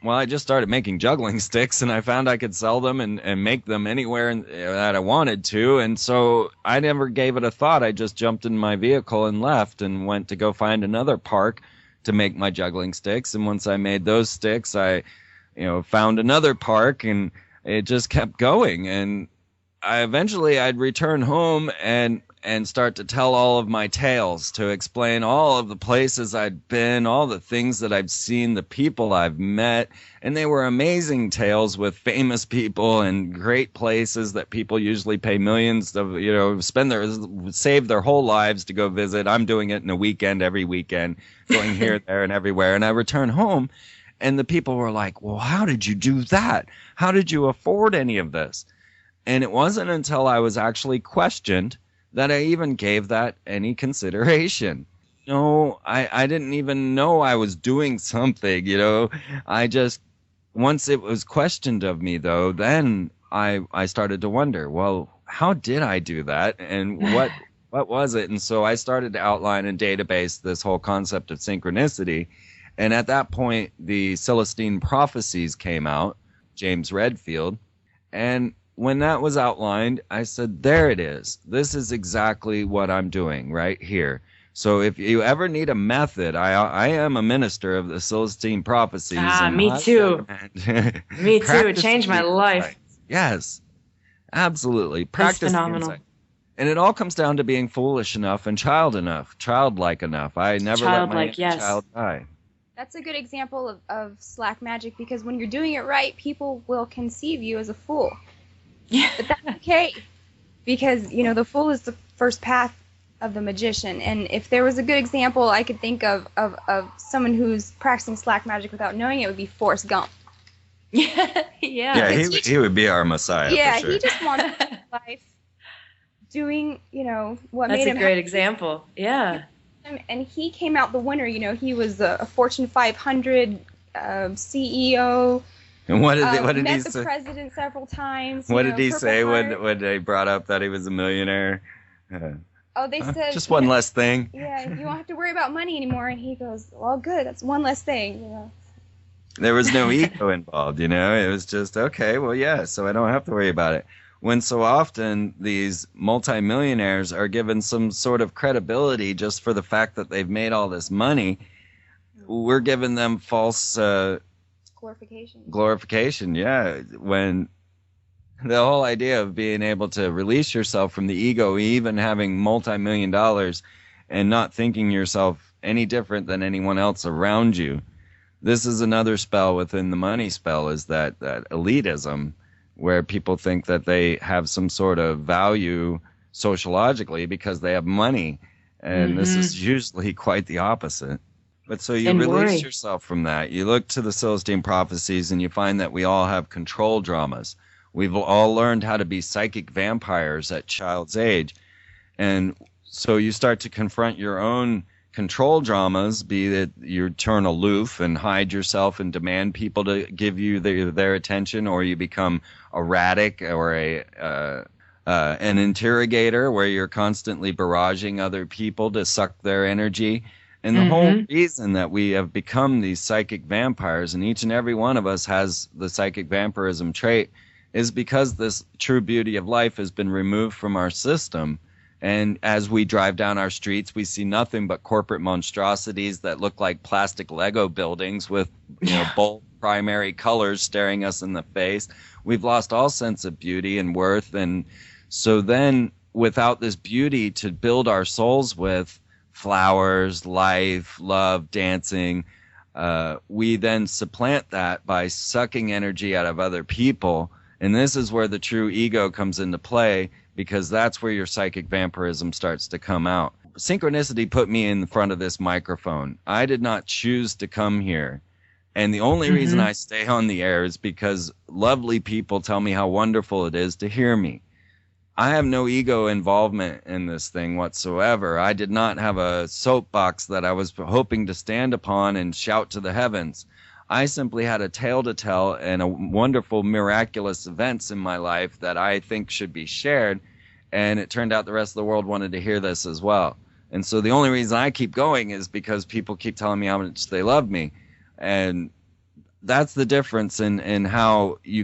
[SPEAKER 4] I just started making juggling sticks, and I found I could sell them and make them anywhere that I wanted to, and so I never gave it a thought. I just jumped in my vehicle and left and went to go find another park to make my juggling sticks, and once I made those sticks, I found another park, and it just kept going. And I'd return home and start to tell all of my tales, to explain all of the places I'd been, all the things that I've seen, the people I've met. And they were amazing tales with famous people and great places that people usually pay millions to, save their whole lives to go visit. I'm doing it in a weekend, every weekend, going here, there, and everywhere. And I return home, and the people were like, well, how did you do that? How did you afford any of this? And it wasn't until I was actually questioned that I even gave that any consideration. I didn't even know I was doing something, I just, once it was questioned of me, though, then I started to wonder, well, how did I do that? And what was it? And so I started to outline and database this whole concept of synchronicity. And at that point, the Celestine Prophecies came out, James Redfield. And when that was outlined, I said, there it is. This is exactly what I'm doing right here. So if you ever need a method, I am a minister of the Celestine Prophecies.
[SPEAKER 3] Me too. Me too. It changed my life.
[SPEAKER 4] Yes, absolutely. Practice phenomenal. And it all comes down to being foolish enough and childlike enough. I never let my child die.
[SPEAKER 5] That's a good example of slack magic, because when you're doing it right, people will conceive you as a fool. Yeah. But that's okay, because, the fool is the first path of the magician. And if there was a good example I could think of someone who's practicing slack magic without knowing it, would be Forrest Gump.
[SPEAKER 3] Yeah.
[SPEAKER 4] Yeah, he would be our Messiah.
[SPEAKER 5] Yeah,
[SPEAKER 4] for sure.
[SPEAKER 5] He just wanted life doing, what made him.
[SPEAKER 3] That's a great example. Yeah.
[SPEAKER 5] And he came out the winner. He was a Fortune 500 CEO.
[SPEAKER 4] And what did he
[SPEAKER 5] met
[SPEAKER 4] say?
[SPEAKER 5] The president several times.
[SPEAKER 4] What did he say when they brought up that he was a millionaire?
[SPEAKER 5] They said
[SPEAKER 4] just one less thing.
[SPEAKER 5] Yeah, you won't have to worry about money anymore. And he goes, well, good. That's one less thing.
[SPEAKER 4] There was no ego involved. It was just, okay, well, yeah, so I don't have to worry about it. When so often these multimillionaires are given some sort of credibility just for the fact that they've made all this money, we're giving them false glorification, yeah. When the whole idea of being able to release yourself from the ego, even having multi-million dollars and not thinking yourself any different than anyone else around you. This is another spell within the money spell, is that elitism, where people think that they have some sort of value sociologically because they have money. And this is usually quite the opposite. But so you release yourself from that. You look to the Celestine Prophecies and you find that we all have control dramas. We've all learned how to be psychic vampires at child's age. And so you start to confront your own control dramas, be that you turn aloof and hide yourself and demand people to give you their attention, or you become erratic or an interrogator where you're constantly barraging other people to suck their energy. And the whole reason that we have become these psychic vampires, and each and every one of us has the psychic vampirism trait, is because this true beauty of life has been removed from our system. And as we drive down our streets, we see nothing but corporate monstrosities that look like plastic Lego buildings with, bold primary colors staring us in the face. We've lost all sense of beauty and worth. And so then without this beauty to build our souls with, flowers, life, love, dancing, we then supplant that by sucking energy out of other people. And this is where the true ego comes into play, because that's where your psychic vampirism starts to come out. Synchronicity put me in front of this microphone. I did not choose to come here. And the only reason I stay on the air is because lovely people tell me how wonderful it is to hear me. I have no ego involvement in this thing whatsoever. I did not have a soapbox that I was hoping to stand upon and shout to the heavens. I simply had a tale to tell and a wonderful, miraculous events in my life that I think should be shared. And it turned out the rest of the world wanted to hear this as well. And so the only reason I keep going is because people keep telling me how much they love me. And that's the difference in how we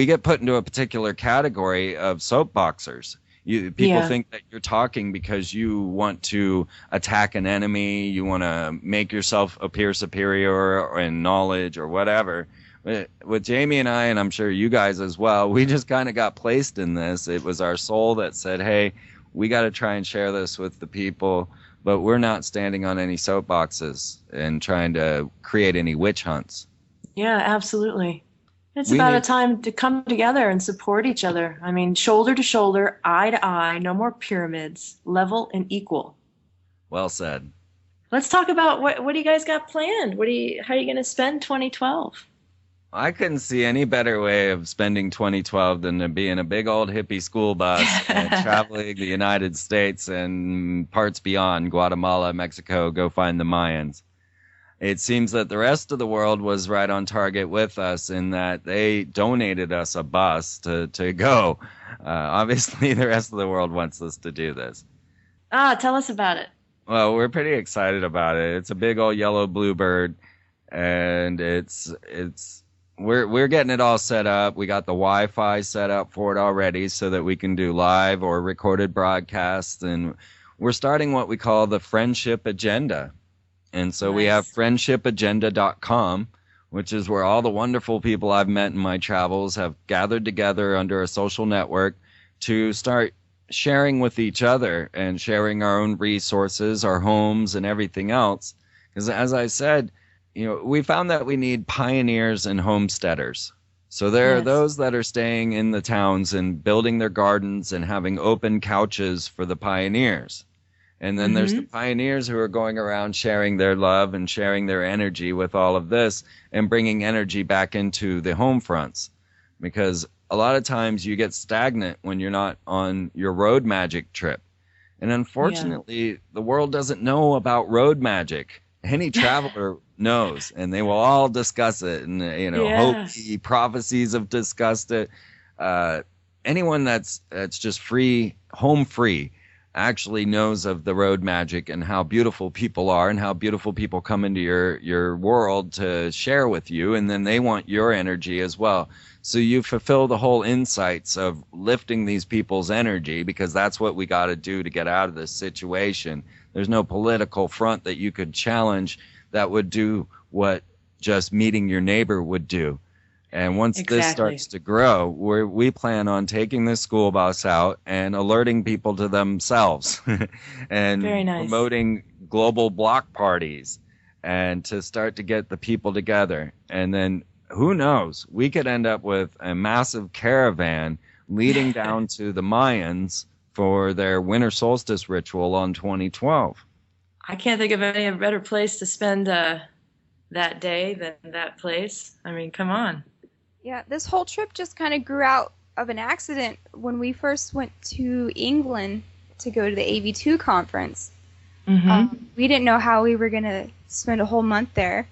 [SPEAKER 4] get put into a particular category of soapboxers. People think that you're talking because you want to attack an enemy, you want to make yourself appear superior in knowledge or whatever. With Jamie and I, and I'm sure you guys as well, we just kind of got placed in this. It was our soul that said, hey, we got to try and share this with the people, but we're not standing on any soapboxes and trying to create any witch hunts.
[SPEAKER 3] Yeah, absolutely. It's about a time to come together and support each other. I mean, shoulder to shoulder, eye to eye, no more pyramids, level and equal.
[SPEAKER 4] Well said.
[SPEAKER 3] Let's talk about what do you guys got planned? How are you going to spend 2012?
[SPEAKER 4] I couldn't see any better way of spending 2012 than to be in a big old hippie school bus and traveling the United States and parts beyond, Guatemala, Mexico, go find the Mayans. It seems that the rest of the world was right on target with us in that they donated us a bus to go. Obviously, the rest of the world wants us to do this.
[SPEAKER 3] Tell us about it.
[SPEAKER 4] Well, we're pretty excited about it. It's a big old yellow bluebird, and we're getting it all set up. We got the Wi-Fi set up for it already so that we can do live or recorded broadcasts, and we're starting what we call the Friendship Agenda. And so we have friendshipagenda.com, which is where all the wonderful people I've met in my travels have gathered together under a social network to start sharing with each other and sharing our own resources, our homes, and everything else. Because as I said, we found that we need pioneers and homesteaders. So there are those that are staying in the towns and building their gardens and having open couches for the pioneers. And then there's the pioneers who are going around sharing their love and sharing their energy with all of this and bringing energy back into the home fronts. Because a lot of times you get stagnant when you're not on your road magic trip. And unfortunately, the world doesn't know about road magic. Any traveler knows, and they will all discuss it. And, Hopi prophecies have discussed it. Anyone that's just free, home free, actually knows of the road magic and how beautiful people are and how beautiful people come into your world to share with you, and then they want your energy as well. So you fulfill the whole insights of lifting these people's energy, because that's what we got to do to get out of this situation. There's no political front that you could challenge that would do what just meeting your neighbor would do. And once this starts to grow, we plan on taking this school bus out and alerting people to themselves and promoting global block parties and to start to get the people together. And then who knows, we could end up with a massive caravan leading down to the Mayans for their winter solstice ritual on 2012.
[SPEAKER 3] I can't think of any better place to spend that day than that place. I mean, come on.
[SPEAKER 5] Yeah, this whole trip just kind of grew out of an accident when we first went to England to go to the AV2 conference. We didn't know how we were going to spend a whole month there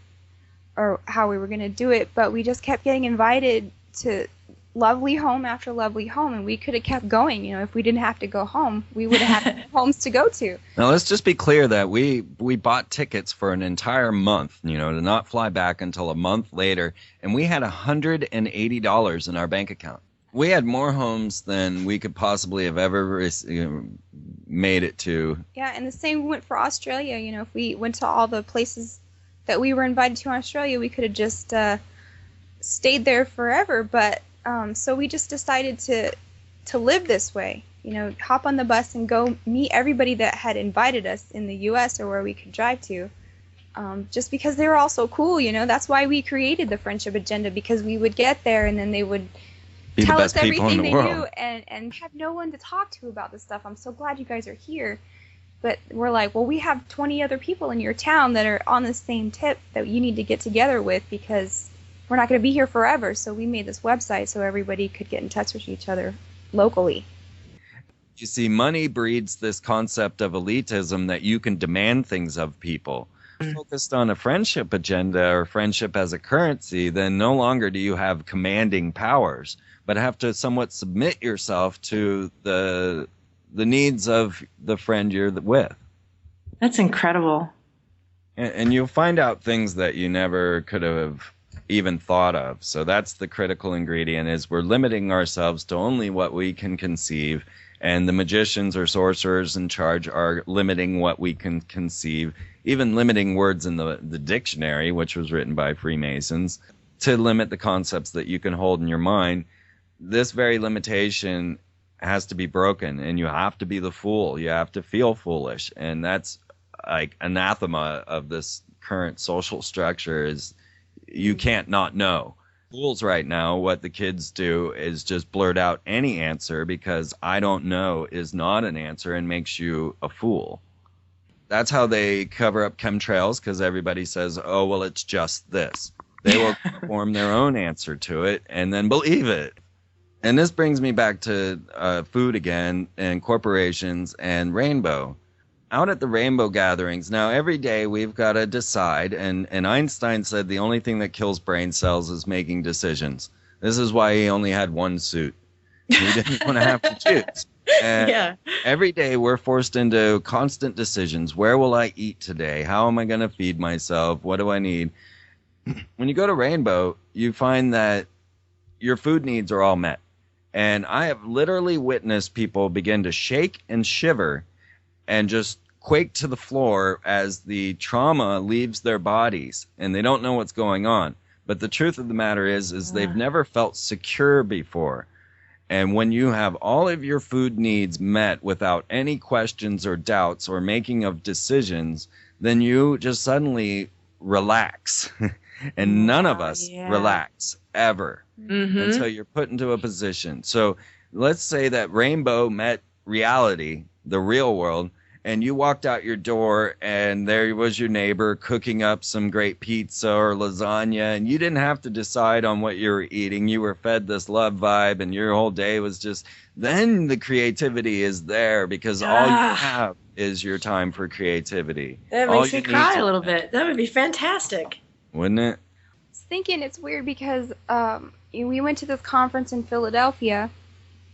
[SPEAKER 5] or how we were going to do it, but we just kept getting invited to lovely home after lovely home, and we could have kept going. If we didn't have to go home, we would have had homes to go to.
[SPEAKER 4] Now, let's just be clear that we bought tickets for an entire month, to not fly back until a month later, and we had $180 in our bank account. We had more homes than we could possibly have ever made it to.
[SPEAKER 5] Yeah, and the same went for Australia. If we went to all the places that we were invited to in Australia, we could have just stayed there forever. But so we just decided to live this way. Hop on the bus and go meet everybody that had invited us in the U.S. or where we could drive to. Just because they were all so cool. That's why we created the Friendship Agenda, because we would get there and then they would
[SPEAKER 4] be
[SPEAKER 5] tell
[SPEAKER 4] the
[SPEAKER 5] us
[SPEAKER 4] best people in
[SPEAKER 5] everything
[SPEAKER 4] the
[SPEAKER 5] they
[SPEAKER 4] world.
[SPEAKER 5] knew and have no one to talk to about this stuff. I'm so glad you guys are here. But we're like, well, we have 20 other people in your town that are on the same tip that you need to get together with, because we're not going to be here forever. So we made this website so everybody could get in touch with each other locally.
[SPEAKER 4] You see, money breeds this concept of elitism that you can demand things of people. Focused on a friendship agenda or friendship as a currency, then no longer do you have commanding powers, but have to somewhat submit yourself to the needs of the friend you're with.
[SPEAKER 3] That's incredible.
[SPEAKER 4] And you'll find out things that you never could have even thought of. So that's the critical ingredient, is we're limiting ourselves to only what we can conceive, and the magicians or sorcerers in charge are limiting what we can conceive, even limiting words in the dictionary, which was written by Freemasons, to limit the concepts that you can hold in your mind. This very limitation has to be broken, and you have to be the fool. You have to feel foolish, and that's like anathema of this current social structure, is you can't not know. Fools right now, what the kids do is just blurt out any answer, because I don't know is not an answer and makes you a fool. That's how they cover up chemtrails, because everybody says, oh, well, it's just this. They will form their own answer to it and then believe it. And this brings me back to food again, and corporations and Rainbow. Out at the Rainbow gatherings, now every day we've got to decide, and Einstein said the only thing that kills brain cells is making decisions. This is why he only had one suit. He didn't want to have to choose. And every day we're forced into constant decisions. Where will I eat today? How am I going to feed myself? What do I need? When you go to Rainbow, you find that your food needs are all met. And I have literally witnessed people begin to shake and shiver and just quake to the floor as the trauma leaves their bodies, and they don't know what's going on. But the truth of the matter is they've never felt secure before. And when you have all of your food needs met without any questions or doubts or making of decisions, then you just suddenly relax. And none of us relax ever until you're put into a position. So let's say that Rainbow met reality, the real world, and you walked out your door and there was your neighbor cooking up some great pizza or lasagna, and you didn't have to decide on what you were eating. You were fed this love vibe, and your whole day was just, then the creativity is there, because all you have is your time for creativity.
[SPEAKER 7] That makes me cry a little bit. That would be fantastic.
[SPEAKER 4] Wouldn't it?
[SPEAKER 5] I was thinking it's weird because we went to this conference in Philadelphia,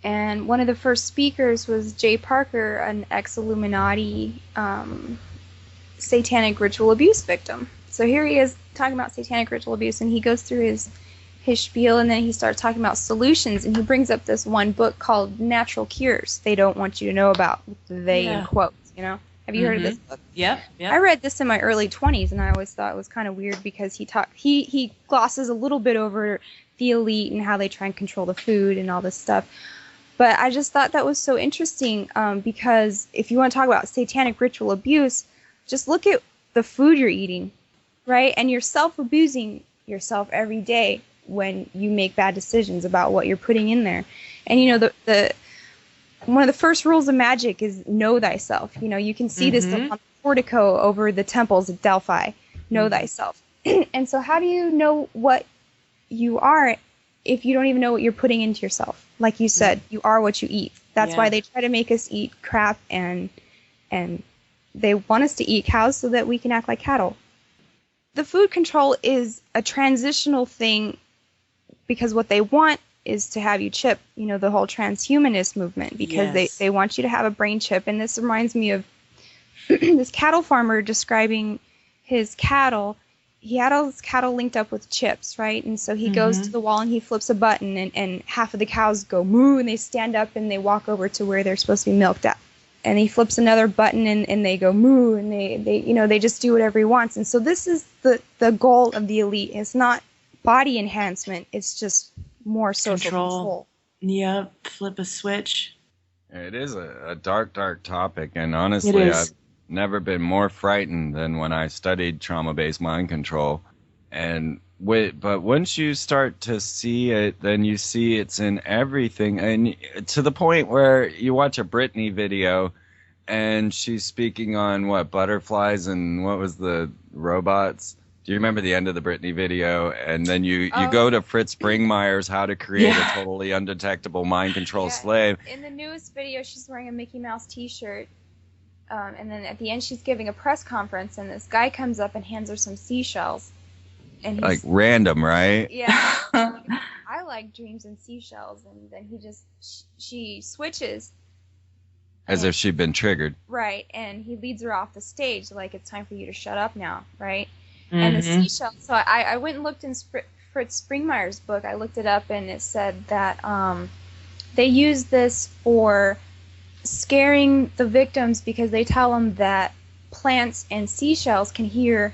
[SPEAKER 5] and one of the first speakers was Jay Parker, an ex-Illuminati satanic ritual abuse victim. So here he is talking about satanic ritual abuse, and he goes through his spiel, and then he starts talking about solutions, and he brings up this one book called Natural Cures They Don't Want You to Know About, they in quotes, Have you heard of this book?
[SPEAKER 7] Yep.
[SPEAKER 5] I read this in my early 20s, and I always thought it was kind of weird because he glosses a little bit over the elite and how they try and control the food and all this stuff. But I just thought that was so interesting because if you want to talk about satanic ritual abuse, just look at the food you're eating, right? And you're self-abusing yourself every day when you make bad decisions about what you're putting in there. And, the one of the first rules of magic is know thyself. You can see this on the portico over the temples of Delphi. Know thyself. And so how do you know what you are if you don't even know what you're putting into yourself? Like you said, you are what you eat. That's why they try to make us eat crap, and they want us to eat cows so that we can act like cattle. The food control is a transitional thing because what they want is to have you chip, the whole transhumanist movement, because they want you to have a brain chip. And this reminds me of this cattle farmer describing his cattle. He had all his cattle linked up with chips, right? And so he goes to the wall and he flips a button, and half of the cows go moo, and they stand up and they walk over to where they're supposed to be milked at. And he flips another button and they go moo, and they just do whatever he wants. And so this is the goal of the elite. It's not body enhancement. It's just more social control.
[SPEAKER 7] Yep, flip a switch.
[SPEAKER 4] It is a dark, dark topic, and honestly, I've never been more frightened than when I studied trauma-based mind control. But once you start to see it, then you see it's in everything, and to the point where you watch a Britney video, and she's speaking on butterflies and what was the robots. Do you remember the end of the Britney video? And then you go to Fritz Springmeier's How to Create a Totally Undetectable Mind Control Slave.
[SPEAKER 5] In the newest video, she's wearing a Mickey Mouse T-shirt. And then at the end, she's giving a press conference, and this guy comes up and hands her some seashells. And he's,
[SPEAKER 4] like random, right?
[SPEAKER 5] Yeah. I like dreams and seashells. And then she switches.
[SPEAKER 4] As if she'd been triggered.
[SPEAKER 5] Right. And he leads her off the stage, like, it's time for you to shut up now, right? And the seashell. So I went and looked in Fritz Springmeier's book. I looked it up, and it said that they use this for scaring the victims, because they tell them that plants and seashells can hear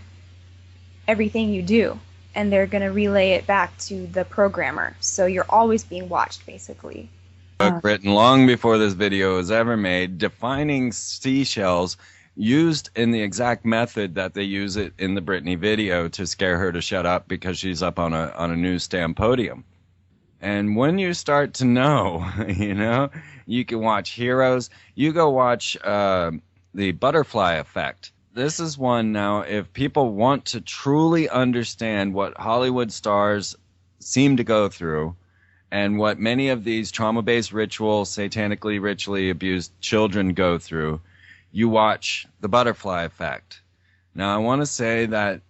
[SPEAKER 5] everything you do, and they're going to relay it back to the programmer. So you're always being watched, basically.
[SPEAKER 4] Book written long before this video was ever made, defining seashells, used in the exact method that they use it in the Britney video to scare her to shut up because she's up on a newsstand podium. And when you start to know, you can watch Heroes. You go watch The Butterfly Effect. This is one now, if people want to truly understand what Hollywood stars seem to go through, and what many of these trauma-based satanically ritually abused children go through, you watch The Butterfly Effect. Now, I want to say that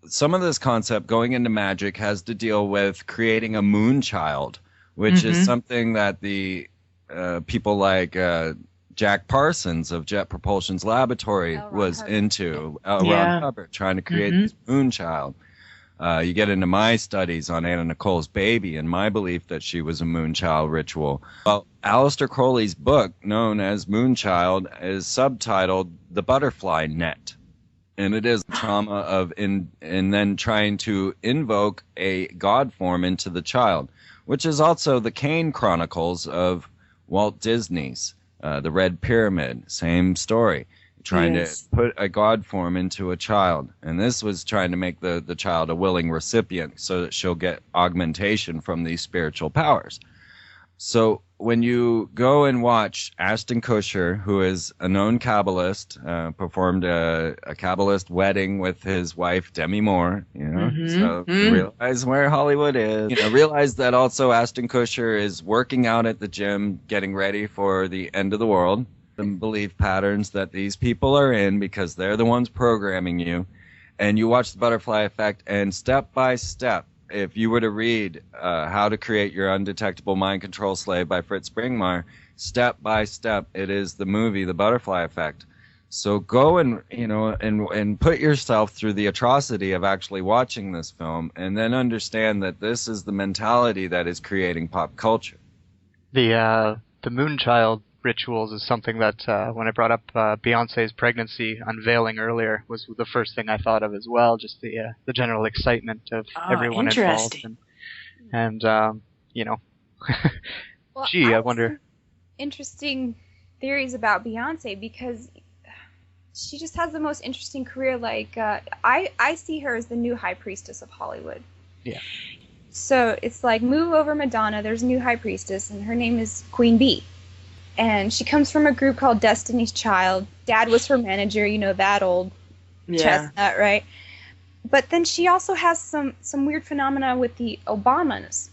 [SPEAKER 4] some of this concept going into magic has to deal with creating a moon child, which is something that the people like Jack Parsons of Jet Propulsion's Laboratory was into, Ron Hubbard, trying to create this moon child. You get into my studies on Anna Nicole's baby and my belief that she was a moonchild ritual. Well, Aleister Crowley's book, known as Moonchild, is subtitled The Butterfly Net. And it is trauma of and then trying to invoke a god form into the child, which is also the Kane Chronicles of Walt Disney's The Red Pyramid. Same story. Trying to put a god form into a child. And this was trying to make the child a willing recipient so that she'll get augmentation from these spiritual powers. So when you go and watch Ashton Kutcher, who is a known Kabbalist, performed a Kabbalist wedding with his wife, Demi Moore, so realize where Hollywood is. Realize that also Ashton Kutcher is working out at the gym, getting ready for the end of the world. The belief patterns that these people are in because they're the ones programming you. And you watch The Butterfly Effect, and step by step, if you were to read How to Create Your Undetectable Mind Control Slave by Fritz Springmeier, step by step, it is the movie The Butterfly Effect. So go and put yourself through the atrocity of actually watching this film, and then understand that this is the mentality that is creating pop culture.
[SPEAKER 6] The Moonchild rituals is something that when I brought up Beyonce's pregnancy unveiling earlier was the first thing I thought of as well, just the general excitement of everyone involved. And
[SPEAKER 5] well,
[SPEAKER 6] I wonder.
[SPEAKER 5] Interesting theories about Beyonce, because she just has the most interesting career. Like I see her as the new high priestess of Hollywood.
[SPEAKER 6] Yeah.
[SPEAKER 5] So it's like, move over Madonna, there's a new high priestess, and her name is Queen Bee. And she comes from a group called Destiny's Child. Dad was her manager, that old chestnut, right? But then she also has some weird phenomena with the Obamas,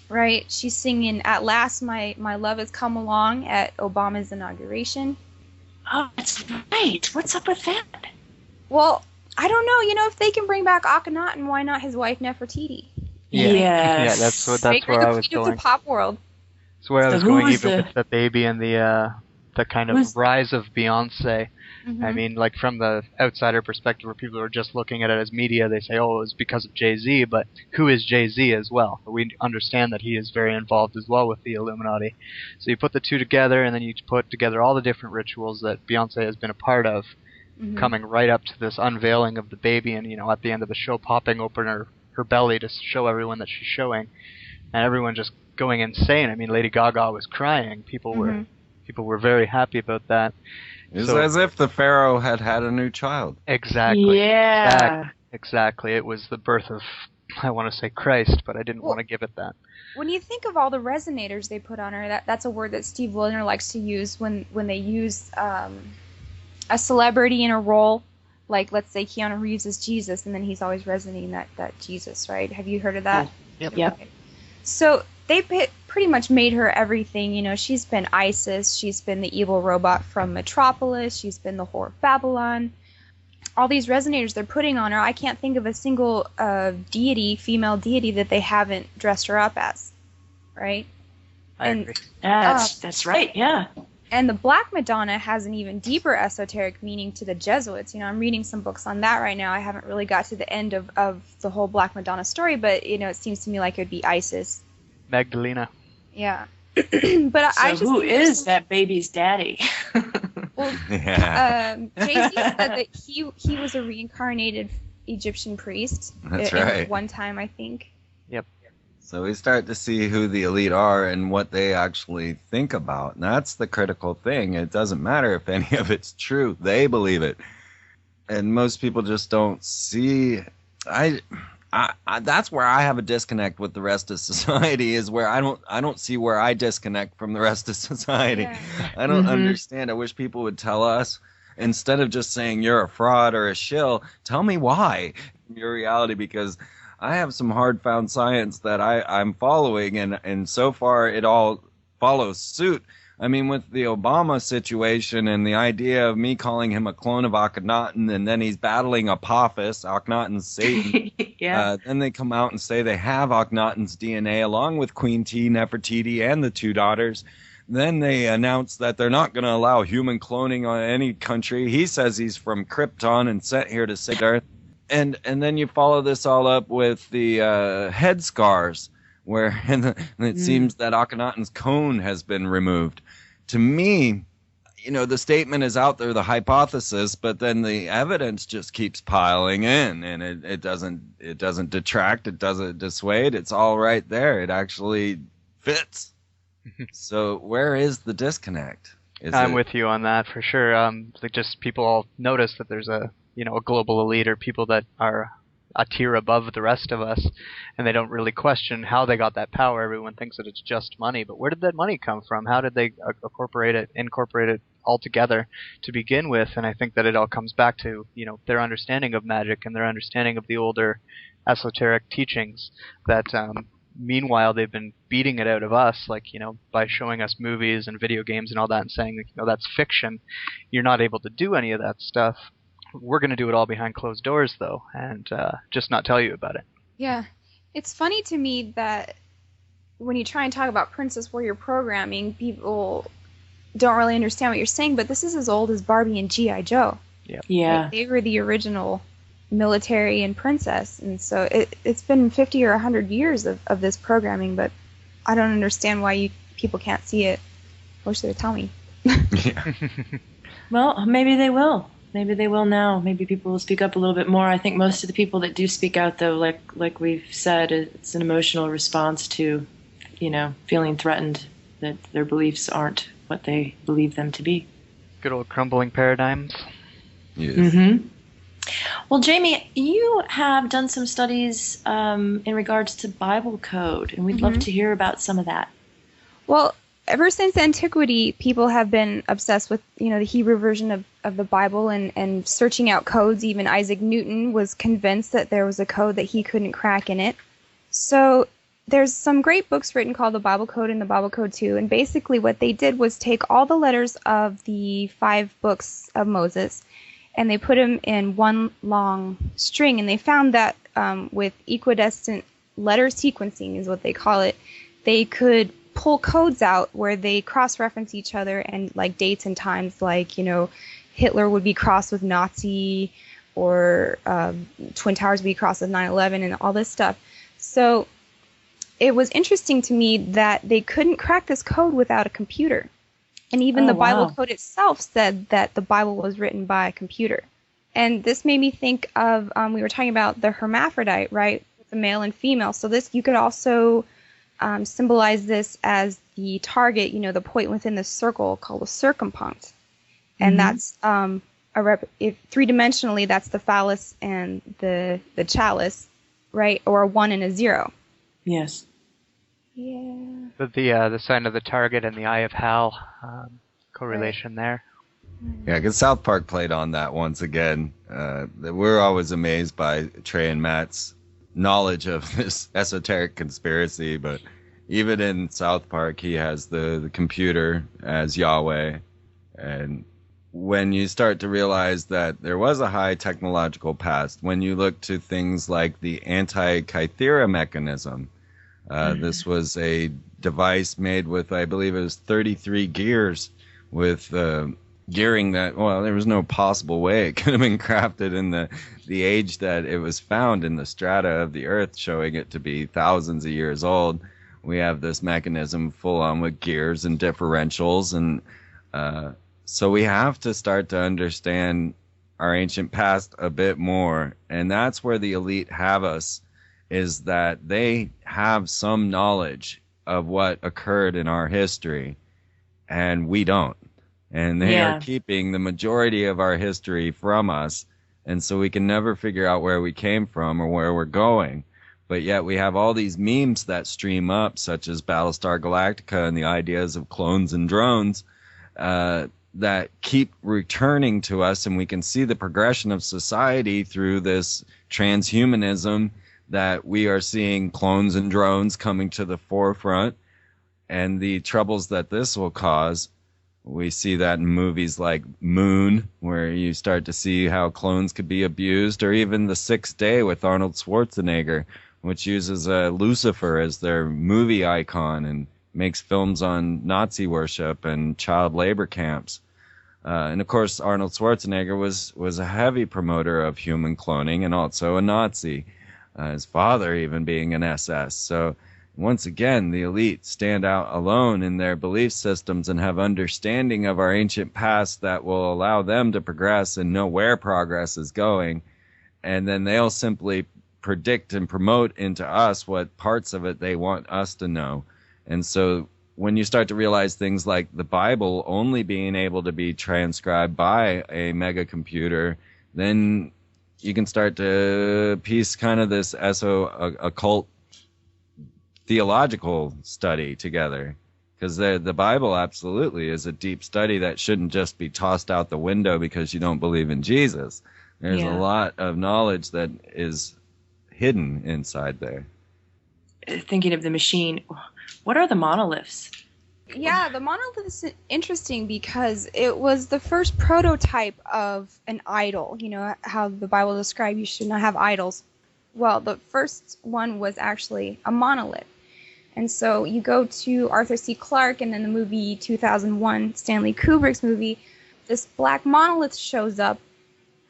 [SPEAKER 5] right? She's singing "At Last My Love Has Come Along" at Obama's inauguration.
[SPEAKER 7] Oh, that's right. What's up with that?
[SPEAKER 5] Well, I don't know. If they can bring back Akhenaten, why not his wife Nefertiti?
[SPEAKER 6] Yeah,
[SPEAKER 3] Yes.
[SPEAKER 6] that's
[SPEAKER 5] Make her
[SPEAKER 6] where I
[SPEAKER 5] the
[SPEAKER 6] was
[SPEAKER 5] queen of
[SPEAKER 6] going.
[SPEAKER 5] the pop world.
[SPEAKER 6] That's where I
[SPEAKER 3] So
[SPEAKER 6] was
[SPEAKER 3] who
[SPEAKER 6] going,
[SPEAKER 3] was
[SPEAKER 6] even
[SPEAKER 3] the-
[SPEAKER 6] with the baby and the kind
[SPEAKER 3] Who's-
[SPEAKER 6] of rise of Beyonce.
[SPEAKER 5] Mm-hmm.
[SPEAKER 6] I mean, like from the outsider perspective, where people are just looking at it as media, they say, "Oh, it was because of Jay-Z," but who is Jay-Z as well? We understand that he is very involved as well with the Illuminati. So you put the two together, and then you put together all the different rituals that Beyonce has been a part of, coming right up to this unveiling of the baby, and at the end of the show, popping open her belly to show everyone that she's showing, and everyone just going insane. I mean, Lady Gaga was crying. People were very happy about that.
[SPEAKER 4] It's
[SPEAKER 6] So-
[SPEAKER 4] as if the Pharaoh had a new child.
[SPEAKER 6] Exactly.
[SPEAKER 3] Yeah.
[SPEAKER 6] Exactly. It was the birth of, I want to say Christ, but I didn't want to give it that.
[SPEAKER 5] When you think of all the resonators they put on her, that's a word that Steve Wilner likes to use when they use a celebrity in a role. Like, let's say Keanu Reeves is Jesus, and then he's always resonating that Jesus, right? Have you heard of that?
[SPEAKER 6] Yep.
[SPEAKER 3] Yep.
[SPEAKER 5] So they pretty much made her everything. She's been Isis, she's been the evil robot from Metropolis, she's been the whore of Babylon. All these resonators they're putting on her, I can't think of a single female deity that they haven't dressed her up as, right?
[SPEAKER 6] I agree.
[SPEAKER 3] That's right. Yeah.
[SPEAKER 5] And the Black Madonna has an even deeper esoteric meaning to the Jesuits. I'm reading some books on that right now. I haven't really got to the end of the whole Black Madonna story, but it seems to me like it would be Isis.
[SPEAKER 6] Magdalena.
[SPEAKER 5] Yeah. But
[SPEAKER 3] So
[SPEAKER 5] I just
[SPEAKER 3] who
[SPEAKER 5] think there's
[SPEAKER 3] is that baby's daddy?
[SPEAKER 5] Well,
[SPEAKER 4] Yeah.
[SPEAKER 5] Jay-Z said that he was a reincarnated Egyptian priest.
[SPEAKER 4] That's
[SPEAKER 5] at
[SPEAKER 4] right.
[SPEAKER 5] one time, I think.
[SPEAKER 4] So we start to see who the elite are and what they actually think about. And that's the critical thing. It doesn't matter if any of it's true. They believe it. And most people just don't see. That's where I have a disconnect with the rest of society, is where I don't see where I disconnect from the rest of society.
[SPEAKER 5] Yeah.
[SPEAKER 4] I don't understand. I wish people would tell us, instead of just saying you're a fraud or a shill, tell me why your reality, because I have some hard-found science that I'm following, and so far it all follows suit. I mean, with the Obama situation and the idea of me calling him a clone of Akhenaten, and then he's battling Apophis, Akhenaten's Satan.
[SPEAKER 3] Yeah.
[SPEAKER 4] Then they come out and say they have Akhenaten's DNA along with Queen T, Nefertiti, and the two daughters. Then they announce that they're not going to allow human cloning on any country. He says he's from Krypton and sent here to save Earth. And then you follow this all up with the head scars, where and it seems that Akhenaten's cone has been removed. To me, the statement is out there, the hypothesis, but then the evidence just keeps piling in, and it doesn't detract, it doesn't dissuade. It's all right there. It actually fits. So where is the disconnect?
[SPEAKER 6] I'm with you on that for sure. Just people all notice that there's a global elite, or people that are a tier above the rest of us, and they don't really question how they got that power. Everyone thinks that it's just money, but where did that money come from? How did they incorporate it all together to begin with? And I think that it all comes back to their understanding of magic and their understanding of the older esoteric teachings that meanwhile they've been beating it out of us, by showing us movies and video games and all that, and saying that's fiction, you're not able to do any of that stuff. We're going to do it all behind closed doors, though, and just not tell you about it.
[SPEAKER 5] Yeah. It's funny to me that when you try and talk about Princess Warrior programming, people don't really understand what you're saying, but this is as old as Barbie and G.I. Joe.
[SPEAKER 3] Yeah.
[SPEAKER 5] They were the original military and princess, and so it's been 50 or 100 years of this programming, but I don't understand why people can't see it. I wish they would tell me.
[SPEAKER 4] Yeah.
[SPEAKER 3] Well, maybe they will. Maybe they will now. Maybe people will speak up a little bit more. I think most of the people that do speak out, though, like we've said, it's an emotional response to, feeling threatened that their beliefs aren't what they believe them to be.
[SPEAKER 6] Good old crumbling paradigms.
[SPEAKER 4] Yes.
[SPEAKER 3] Mm-hmm. Well, Jamie, you have done some studies in regards to Bible code, and we'd love to hear about some of that.
[SPEAKER 5] Well, ever since antiquity, people have been obsessed with, the Hebrew version of the Bible and searching out codes. Even Isaac Newton was convinced that there was a code that he couldn't crack in it. So there's some great books written called the Bible Code and the Bible Code 2. And basically what they did was take all the letters of the 5 books of Moses, and they put them in one long string. And they found that with equidistant letter sequencing is what they call it. They could pull codes out where they cross-reference each other and like dates and times, like, you know, Hitler would be crossed with Nazi, or Twin Towers would be crossed with 9/11 and all this stuff. So it was interesting to me that they couldn't crack this code without a computer. And even the Bible code itself said that the Bible was written by a computer. And this made me think of, we were talking about the hermaphrodite, right? The male and female. So this, you could also symbolize this as the target, you know, the point within the circle called a circumpunct. And that's, if three-dimensionally, that's the phallus and the chalice, right? Or a 1 and a 0.
[SPEAKER 7] Yes.
[SPEAKER 5] Yeah.
[SPEAKER 6] The sign of the target and the Eye of Hal correlation there.
[SPEAKER 4] Yeah, because South Park played on that once again. We're always amazed by Trey and Matt's knowledge of this esoteric conspiracy, but even in South Park, he has the computer as Yahweh. And when you start to realize that there was a high technological past, when you look to things like the Antikythera mechanism, this was a device made with, I believe it was 33 gears, with gearing that, well, there was no possible way it could have been crafted in the age that it was found in the strata of the earth, showing it to be thousands of years old. We have this mechanism full on with gears and differentials, and so we have to start to understand our ancient past a bit more, and that's where the elite have us, is that they have some knowledge of what occurred in our history, and we don't. And they are keeping the majority of our history from us, and so we can never figure out where we came from or where we're going. But yet we have all these memes that stream up, such as Battlestar Galactica and the ideas of clones and drones, that keep returning to us, and we can see the progression of society through this transhumanism, that we are seeing clones and drones coming to the forefront, and the troubles that this will cause. We see that in movies like Moon, where you start to see how clones could be abused, or even The Sixth Day with Arnold Schwarzenegger, which uses Lucifer as their movie icon and makes films on Nazi worship and child labor camps. And of course, Arnold Schwarzenegger was a heavy promoter of human cloning and also a Nazi. His father even being an SS. So once again, the elite stand out alone in their belief systems and have understanding of our ancient past that will allow them to progress and know where progress is going. And then they'll simply predict and promote into us what parts of it they want us to know. And so when you start to realize things like the Bible only being able to be transcribed by a mega computer, then you can start to piece kind of this occult theological study together. Because the Bible absolutely is a deep study that shouldn't just be tossed out the window because you don't believe in Jesus. There's a lot of knowledge that is hidden inside there.
[SPEAKER 3] Thinking of the machine, what are the monoliths?
[SPEAKER 5] Yeah, the monolith is interesting because it was the first prototype of an idol. You know, how the Bible describes you should not have idols. Well, the first one was actually a monolith. And so you go to Arthur C. Clarke and then the movie 2001, Stanley Kubrick's movie, this black monolith shows up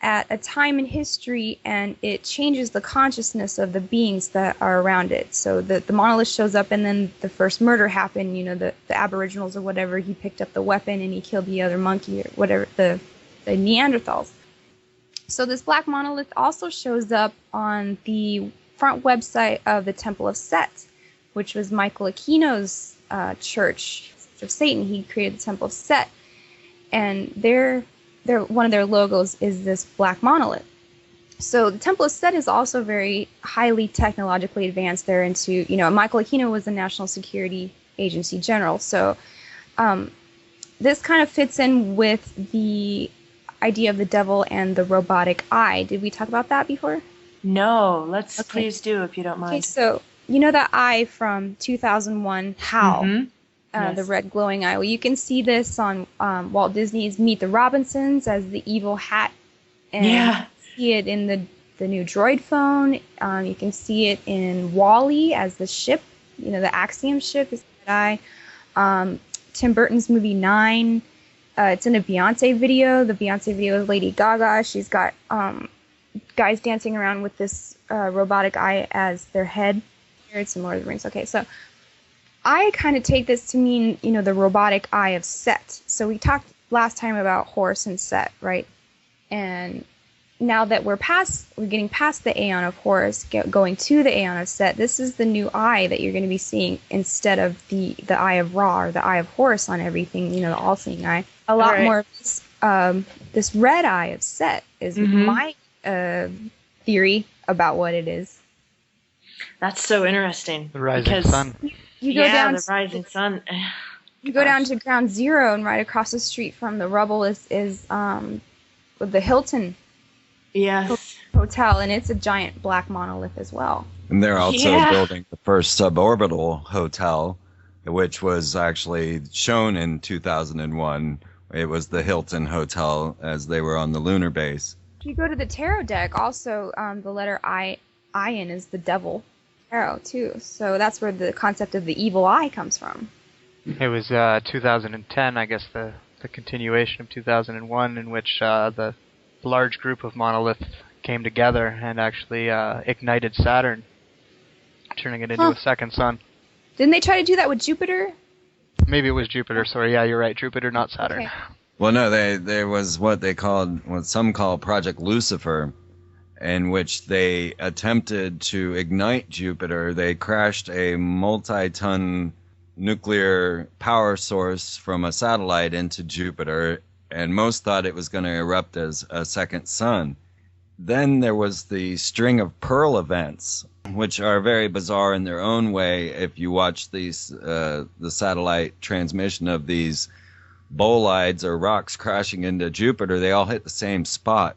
[SPEAKER 5] at a time in history, and it changes the consciousness of the beings that are around it. So the monolith shows up, and then the first murder happened, you know, the Aboriginals or whatever, he picked up the weapon and he killed the other monkey or whatever, the Neanderthals. So this black monolith also shows up on the front website of the Temple of Set, which was Michael Aquino's church of Satan. He created the Temple of Set, and one of their logos is this black monolith. So the Temple of Set is also very highly technologically advanced. They're into, you know, Michael Aquino was the National Security Agency General. So this kind of fits in with the idea of the devil and the robotic eye. Did we talk about that before?
[SPEAKER 3] No, let's please do, if you don't mind.
[SPEAKER 5] Okay, so you know that eye from 2001, HAL?
[SPEAKER 3] Mm-hmm.
[SPEAKER 5] Yes. The red glowing eye. Well, you can see this on Walt Disney's Meet the Robinsons as the evil hat, and see it in the the new droid phone. You can see it in WALL-E as the ship. The Axiom ship is the Jedi. Tim Burton's movie 9. It's in a Beyonce video. The Beyonce video is Lady Gaga. She's got guys dancing around with this robotic eye as their head. It's in Lord of the Rings. Okay, so I kind of take this to mean, the robotic eye of Set. So we talked last time about Horus and Set, right? And now that we're getting past the Aeon of Horus, going to the Aeon of Set, this is the new eye that you're going to be seeing instead of the Eye of Ra or the Eye of Horus on everything, the all-seeing eye. A lot more of this red eye of Set is my theory about what it is.
[SPEAKER 3] That's so interesting.
[SPEAKER 6] The rising sun.
[SPEAKER 5] You go down
[SPEAKER 3] the rising sun.
[SPEAKER 5] You go down to Ground Zero, and right across the street from the rubble is the Hilton Hotel, and it's a giant black monolith as well.
[SPEAKER 4] And they're also building the first suborbital hotel, which was actually shown in 2001. It was the Hilton Hotel as they were on the lunar base.
[SPEAKER 5] If you go to the tarot deck, also the letter Iron is the devil tarot too. So that's where the concept of the evil eye comes from.
[SPEAKER 6] It was 2010, I guess, the continuation of 2001, in which the large group of monoliths came together and actually ignited Saturn, turning it into a second sun.
[SPEAKER 5] Didn't they try to do that with Jupiter?
[SPEAKER 6] Maybe it was Jupiter. Sorry, yeah, you're right. Jupiter, not Saturn.
[SPEAKER 5] Okay.
[SPEAKER 4] Well, no, there was what some call Project Lucifer, in which they attempted to ignite Jupiter. They crashed a multi-ton nuclear power source from a satellite into Jupiter, and most thought it was going to erupt as a second sun. Then there was the String of Pearl events, which are very bizarre in their own way. If you watch these, the satellite transmission of these bolides or rocks crashing into Jupiter, they all hit the same spot.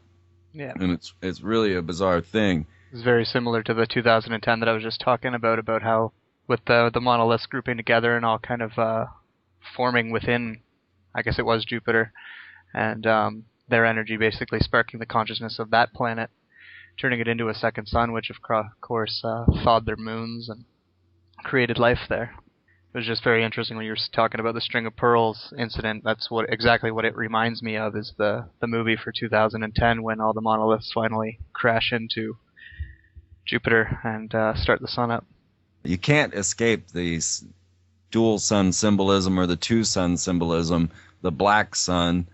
[SPEAKER 6] Yeah,
[SPEAKER 4] and it's really a bizarre thing.
[SPEAKER 6] It's very similar to the 2010 that I was just talking about how with the monoliths grouping together and all kind of forming within, I guess it was Jupiter, and their energy basically sparking the consciousness of that planet, turning it into a second sun, which of course thawed their moons and created life there. It was just very interesting when you were talking about the String of Pearls incident. That's exactly what it reminds me of, is the movie for 2010 when all the monoliths finally crash into Jupiter and start the sun up.
[SPEAKER 4] You can't escape these dual sun symbolism or the two sun symbolism, the black sun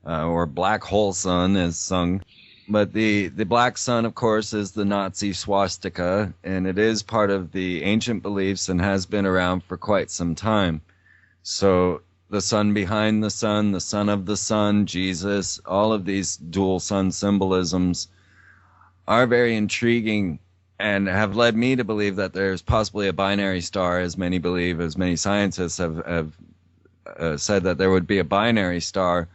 [SPEAKER 4] or black hole sun as sung. But the black sun, of course, is the Nazi swastika, and it is part of the ancient beliefs and has been around for quite some time. So the sun behind the sun of the sun, Jesus, all of these dual sun symbolisms are very intriguing and have led me to believe that there's possibly a binary star, as many believe, as many scientists have said that there would be a binary star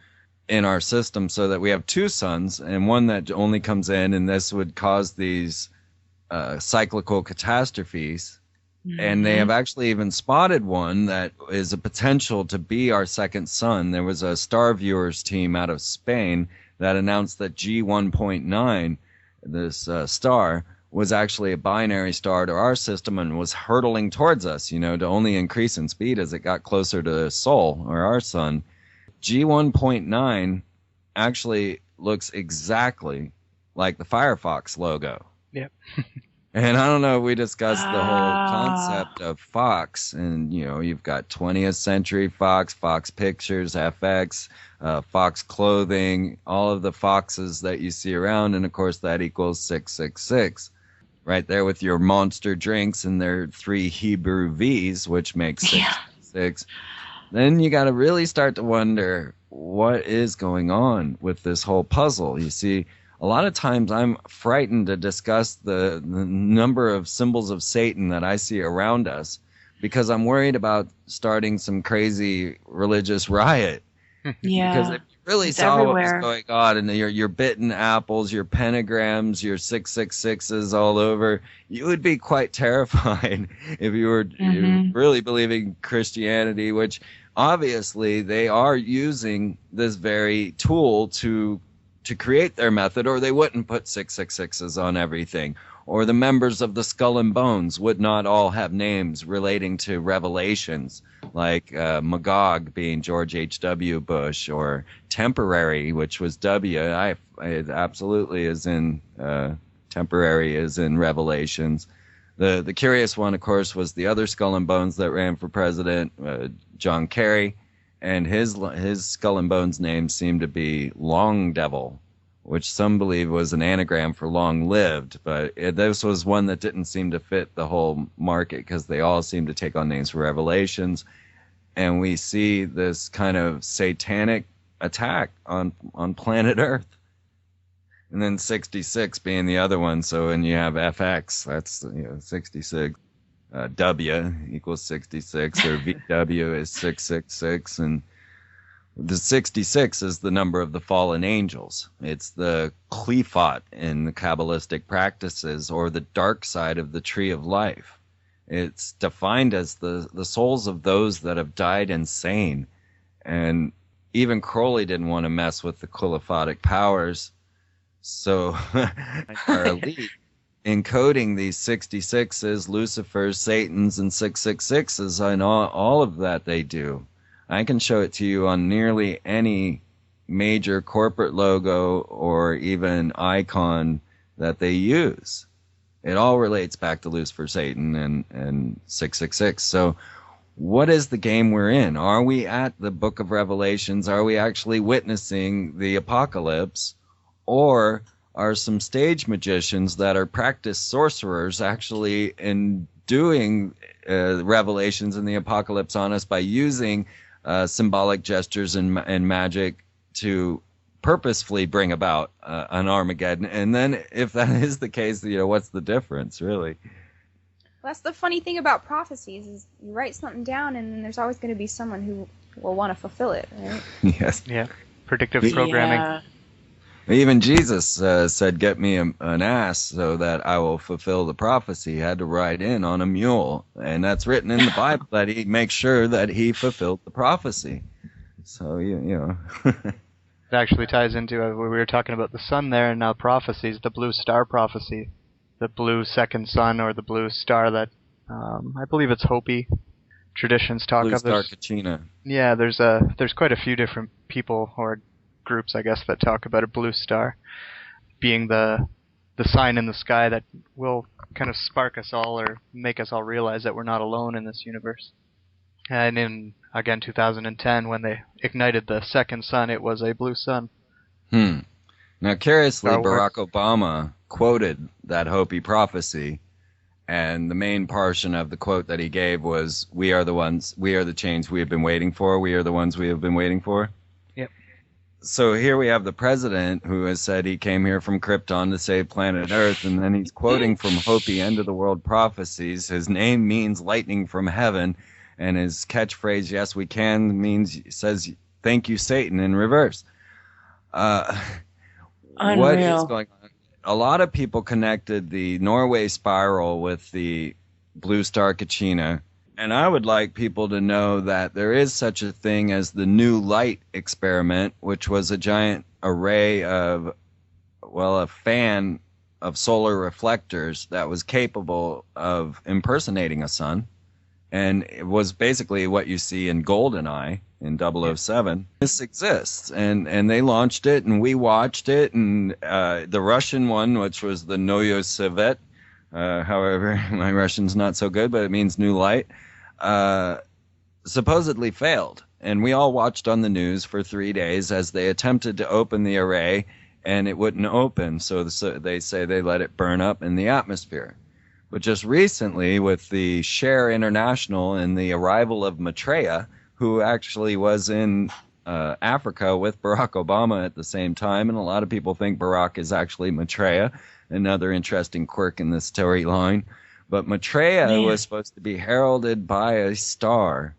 [SPEAKER 4] in our system, so that we have two suns and one that only comes in, and this would cause these cyclical catastrophes. Mm-hmm. And they have actually even spotted one that is a potential to be our second sun. There was a Star Viewers team out of Spain that announced that G1.9, this star, was actually a binary star to our system and was hurtling towards us, to only increase in speed as it got closer to Sol, or our sun. G1.9 actually looks exactly like the Firefox logo.
[SPEAKER 6] Yep.
[SPEAKER 4] And I don't know, we discussed the whole concept of Fox, and you've got 20th Century Fox, Fox Pictures, FX, Fox Clothing, all of the Foxes that you see around, and of course that equals 666. Right there with your Monster drinks and their 3 Hebrew V's, which makes 666. Then you got to really start to wonder what is going on with this whole puzzle. You see, a lot of times I'm frightened to discuss the number of symbols of Satan that I see around us, because I'm worried about starting some crazy religious riot.
[SPEAKER 3] Yeah.
[SPEAKER 4] Because if you really saw what was going on, and your bitten apples, your pentagrams, your 666s all over, you would be quite terrified if you were really believing Christianity, which obviously they are using this very tool to to create their method, or they wouldn't put 666s on everything. Or the members of the Skull and Bones would not all have names relating to revelations, like Magog being George H.W. Bush, or Temporary, which was W. It absolutely is in Temporary is in Revelations. The curious one, of course, was the other Skull and Bones that ran for president, John Kerry. And his Skull and Bones name seemed to be Long Devil, which some believe was an anagram for long lived. But this was one that didn't seem to fit the whole market, because they all seem to take on names for revelations. And we see this kind of satanic attack on planet Earth. And then 66 being the other one. So when you have FX, that's 66. W equals 66, or VW is 666, and the 66 is the number of the fallen angels. It's the Qliphoth in the Kabbalistic practices, or the dark side of the tree of life. It's defined as the souls of those that have died insane. And even Crowley didn't want to mess with the Qliphotic powers, so our elite, encoding these 66s, Lucifers, Satans, and 666s, and all of that they do. I can show it to you on nearly any major corporate logo or even icon that they use. It all relates back to Lucifer, Satan, and 666. So what is the game we're in? Are we at the Book of Revelations? Are we actually witnessing the apocalypse? Or are some stage magicians that are practiced sorcerers actually in doing revelations in the apocalypse on us by using symbolic gestures and magic to purposefully bring about an Armageddon? And then if that is the case, what's the difference, really?
[SPEAKER 5] Well, that's the funny thing about prophecies, is you write something down and then there's always going to be someone who will want to fulfill it, right?
[SPEAKER 4] Yes.
[SPEAKER 6] Yeah. Predictive programming.
[SPEAKER 3] Yeah.
[SPEAKER 4] Even Jesus said, get me an ass so that I will fulfill the prophecy. He had to ride in on a mule. And that's written in the Bible, that he makes sure that he fulfilled the prophecy. So,
[SPEAKER 6] It actually ties into where we were talking about the sun there, and now prophecies, the blue star prophecy. The blue second sun, or the blue star that, I believe it's Hopi traditions talk
[SPEAKER 4] Blue
[SPEAKER 6] of.
[SPEAKER 4] Star Kachina.
[SPEAKER 6] Yeah, there's quite a few different people, or groups, I guess, that talk about a blue star being the sign in the sky that will kind of spark us all, or make us all realize that we're not alone in this universe. And in, again, 2010, when they ignited the second sun, it was a blue sun.
[SPEAKER 4] Now, curiously, Barack Obama quoted that Hopi prophecy, and the main portion of the quote that he gave was, we are the change we have been waiting for, we are the ones we have been waiting for. So here we have the president who has said he came here from Krypton to save planet Earth, and then he's quoting from Hopi end-of-the-world prophecies. His name means lightning from heaven, and his catchphrase, yes, we can, says, thank you, Satan, in reverse. What is going on? A lot of people connected the Norway spiral with the Blue Star Kachina. And I would like people to know that there is such a thing as the New Light experiment, which was a giant array of, a fan of solar reflectors that was capable of impersonating a sun. And it was basically what you see in GoldenEye in 007. This exists, and they launched it, and we watched it, and the Russian one, which was the Noyo Sovet, however, my Russian's not so good, but it means new light, supposedly failed. And we all watched on the news for 3 days as they attempted to open the array, and it wouldn't open. So they say they let it burn up in the atmosphere. But just recently, with the Share International and the arrival of Maitreya, who actually was in Africa with Barack Obama at the same time, and a lot of people think Barack is actually Maitreya, another interesting quirk in the storyline. But Maitreya was supposed to be heralded by a star.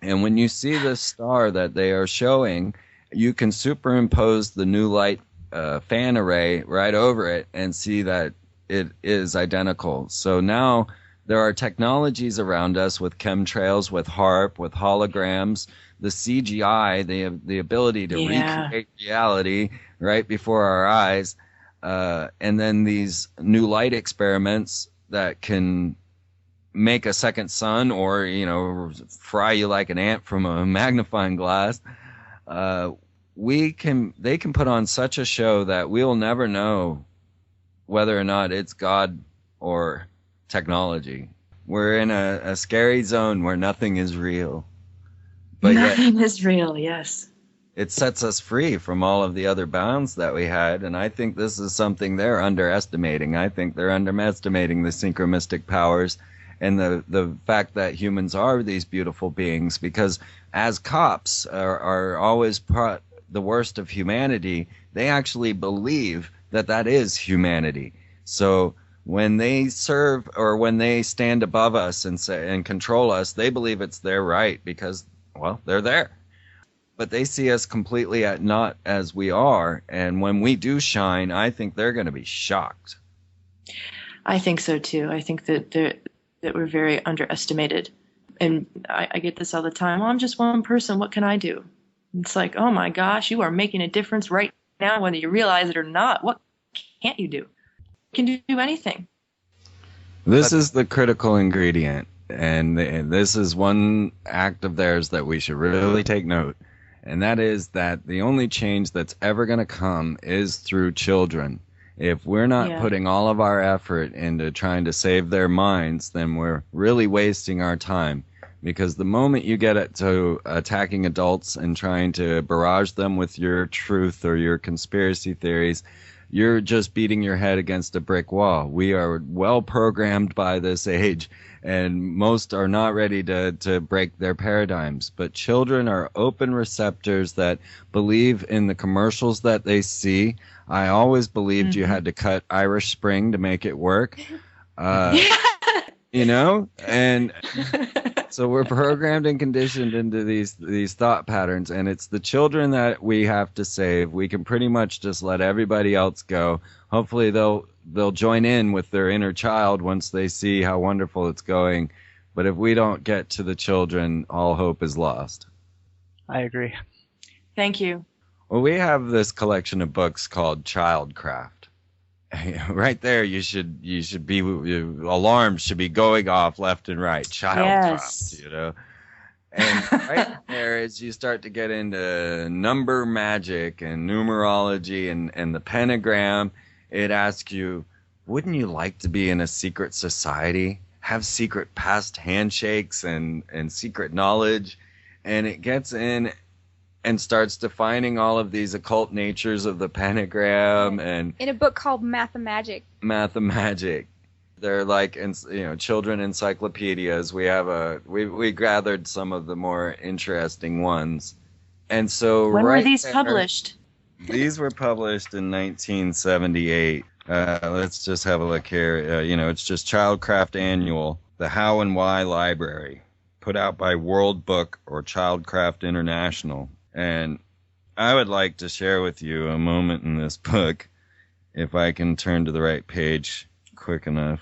[SPEAKER 4] And when you see the star that they are showing, you can superimpose the New Light fan array right over it and see that it is identical. So now There are technologies around us with chemtrails, with HARP, with holograms, the CGI, the ability to recreate reality right before our eyes, and then these new light experiments that can make a second sun, or fry you like an ant from a magnifying glass. They can put on such a show that we'll never know whether or not it's God or technology. We're in a scary zone where nothing is real. But
[SPEAKER 3] nothing is real, yes.
[SPEAKER 4] It sets us free from all of the other bounds that we had, and I think this is something they're underestimating. I think they're underestimating the synchromistic powers and the fact that humans are these beautiful beings, because as cops are always the worst of humanity, they actually believe that is humanity. So when they serve, or when they stand above us and control us, they believe it's their right because, well, they're there. But they see us completely not as we are, and when we do shine, I think they're going to be shocked.
[SPEAKER 3] I think so too. I think that we're very underestimated. And I get this all the time. Well, I'm just one person. What can I do? It's like, oh my gosh, you are making a difference right now, whether you realize it or not. What can't you do? You can do anything.
[SPEAKER 4] This is the critical ingredient. And this is one act of theirs that we should really take note. And that is that the only change that's ever going to come is through children. If we're not putting all of our effort into trying to save their minds, then we're really wasting our time. Because the moment you get to attacking adults and trying to barrage them with your truth or your conspiracy theories, you're just beating your head against a brick wall. We are well programmed by this age, and most are not ready to break their paradigms. But children are open receptors that believe in the commercials that they see. I always believed you had to cut Irish Spring to make it work. And so we're programmed and conditioned into these thought patterns, and it's the children that we have to save. We can pretty much just let everybody else go. Hopefully they'll join in with their inner child once they see how wonderful it's going. But if we don't get to the children, all hope is lost.
[SPEAKER 6] I agree.
[SPEAKER 3] Thank you.
[SPEAKER 4] Well, we have this collection of books called Childcraft. Right there, you should be, alarms should be going off left and right. Childcraft, And right there, as you start to get into number magic and numerology and the pentagram, it asks you, wouldn't you like to be in a secret society, have secret past handshakes and secret knowledge? And it gets in and starts defining all of these occult natures of the pentagram, and
[SPEAKER 5] in a book called Mathemagic.
[SPEAKER 4] They're like, children encyclopedias. We gathered some of the more interesting ones. And so
[SPEAKER 3] when were these published?
[SPEAKER 4] These were published in 1978. Let's just have a look here. It's just Childcraft Annual, the How and Why Library, put out by World Book or Childcraft International. And I would like to share with you a moment in this book, if I can turn to the right page quick enough.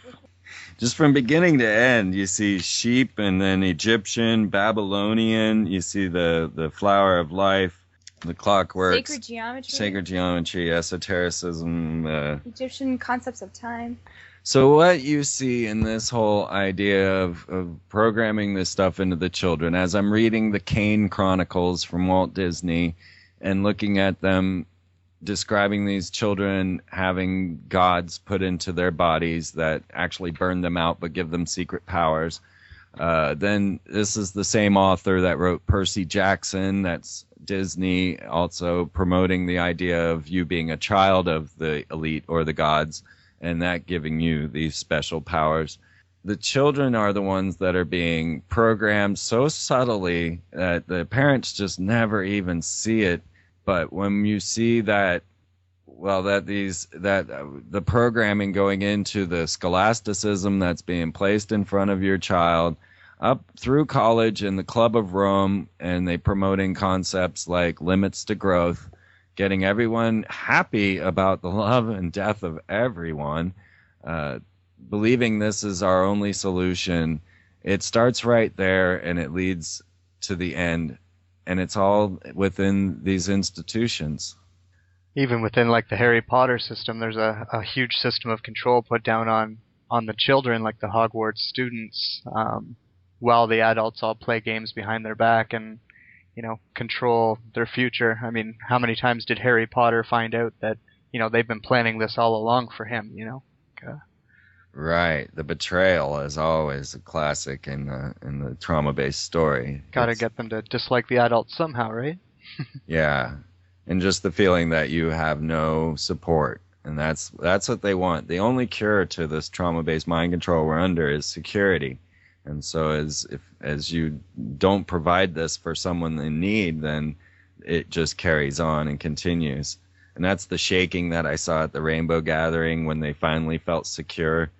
[SPEAKER 4] Just from beginning to end, you see sheep, and then Egyptian, Babylonian, you see the flower of life, the clockwork, sacred geometry, esotericism,
[SPEAKER 5] Egyptian concepts of time.
[SPEAKER 4] So what you see in this whole idea of programming this stuff into the children, as I'm reading the Kane Chronicles from Walt Disney and looking at them describing these children having gods put into their bodies that actually burn them out but give them secret powers, then this is the same author that wrote Percy Jackson. That's Disney, also promoting the idea of you being a child of the elite or the gods, and that giving you these special powers. The children are the ones that are being programmed so subtly that the parents just never even see it. But when you see that the programming going into the scholasticism that's being placed in front of your child, up through college and the Club of Rome, and they promoting concepts like limits to growth, getting everyone happy about the love and death of everyone, believing this is our only solution, it starts right there and it leads to the end, and it's all within these institutions.
[SPEAKER 6] Even within like the Harry Potter system, there's a huge system of control put down on the children, like the Hogwarts students, while the adults all play games behind their back and, you know, control their future. I mean, how many times did Harry Potter find out that, you know, they've been planning this all along for him, you know?
[SPEAKER 4] Right. The betrayal is always a classic in the trauma-based story.
[SPEAKER 6] Gotta get them to dislike the adults somehow, right?
[SPEAKER 4] Yeah. And just the feeling that you have no support. And that's what they want. The only cure to this trauma-based mind control we're under is security. And so as you don't provide this for someone in need, then it just carries on and continues. And that's the shaking that I saw at the Rainbow Gathering when they finally felt secure.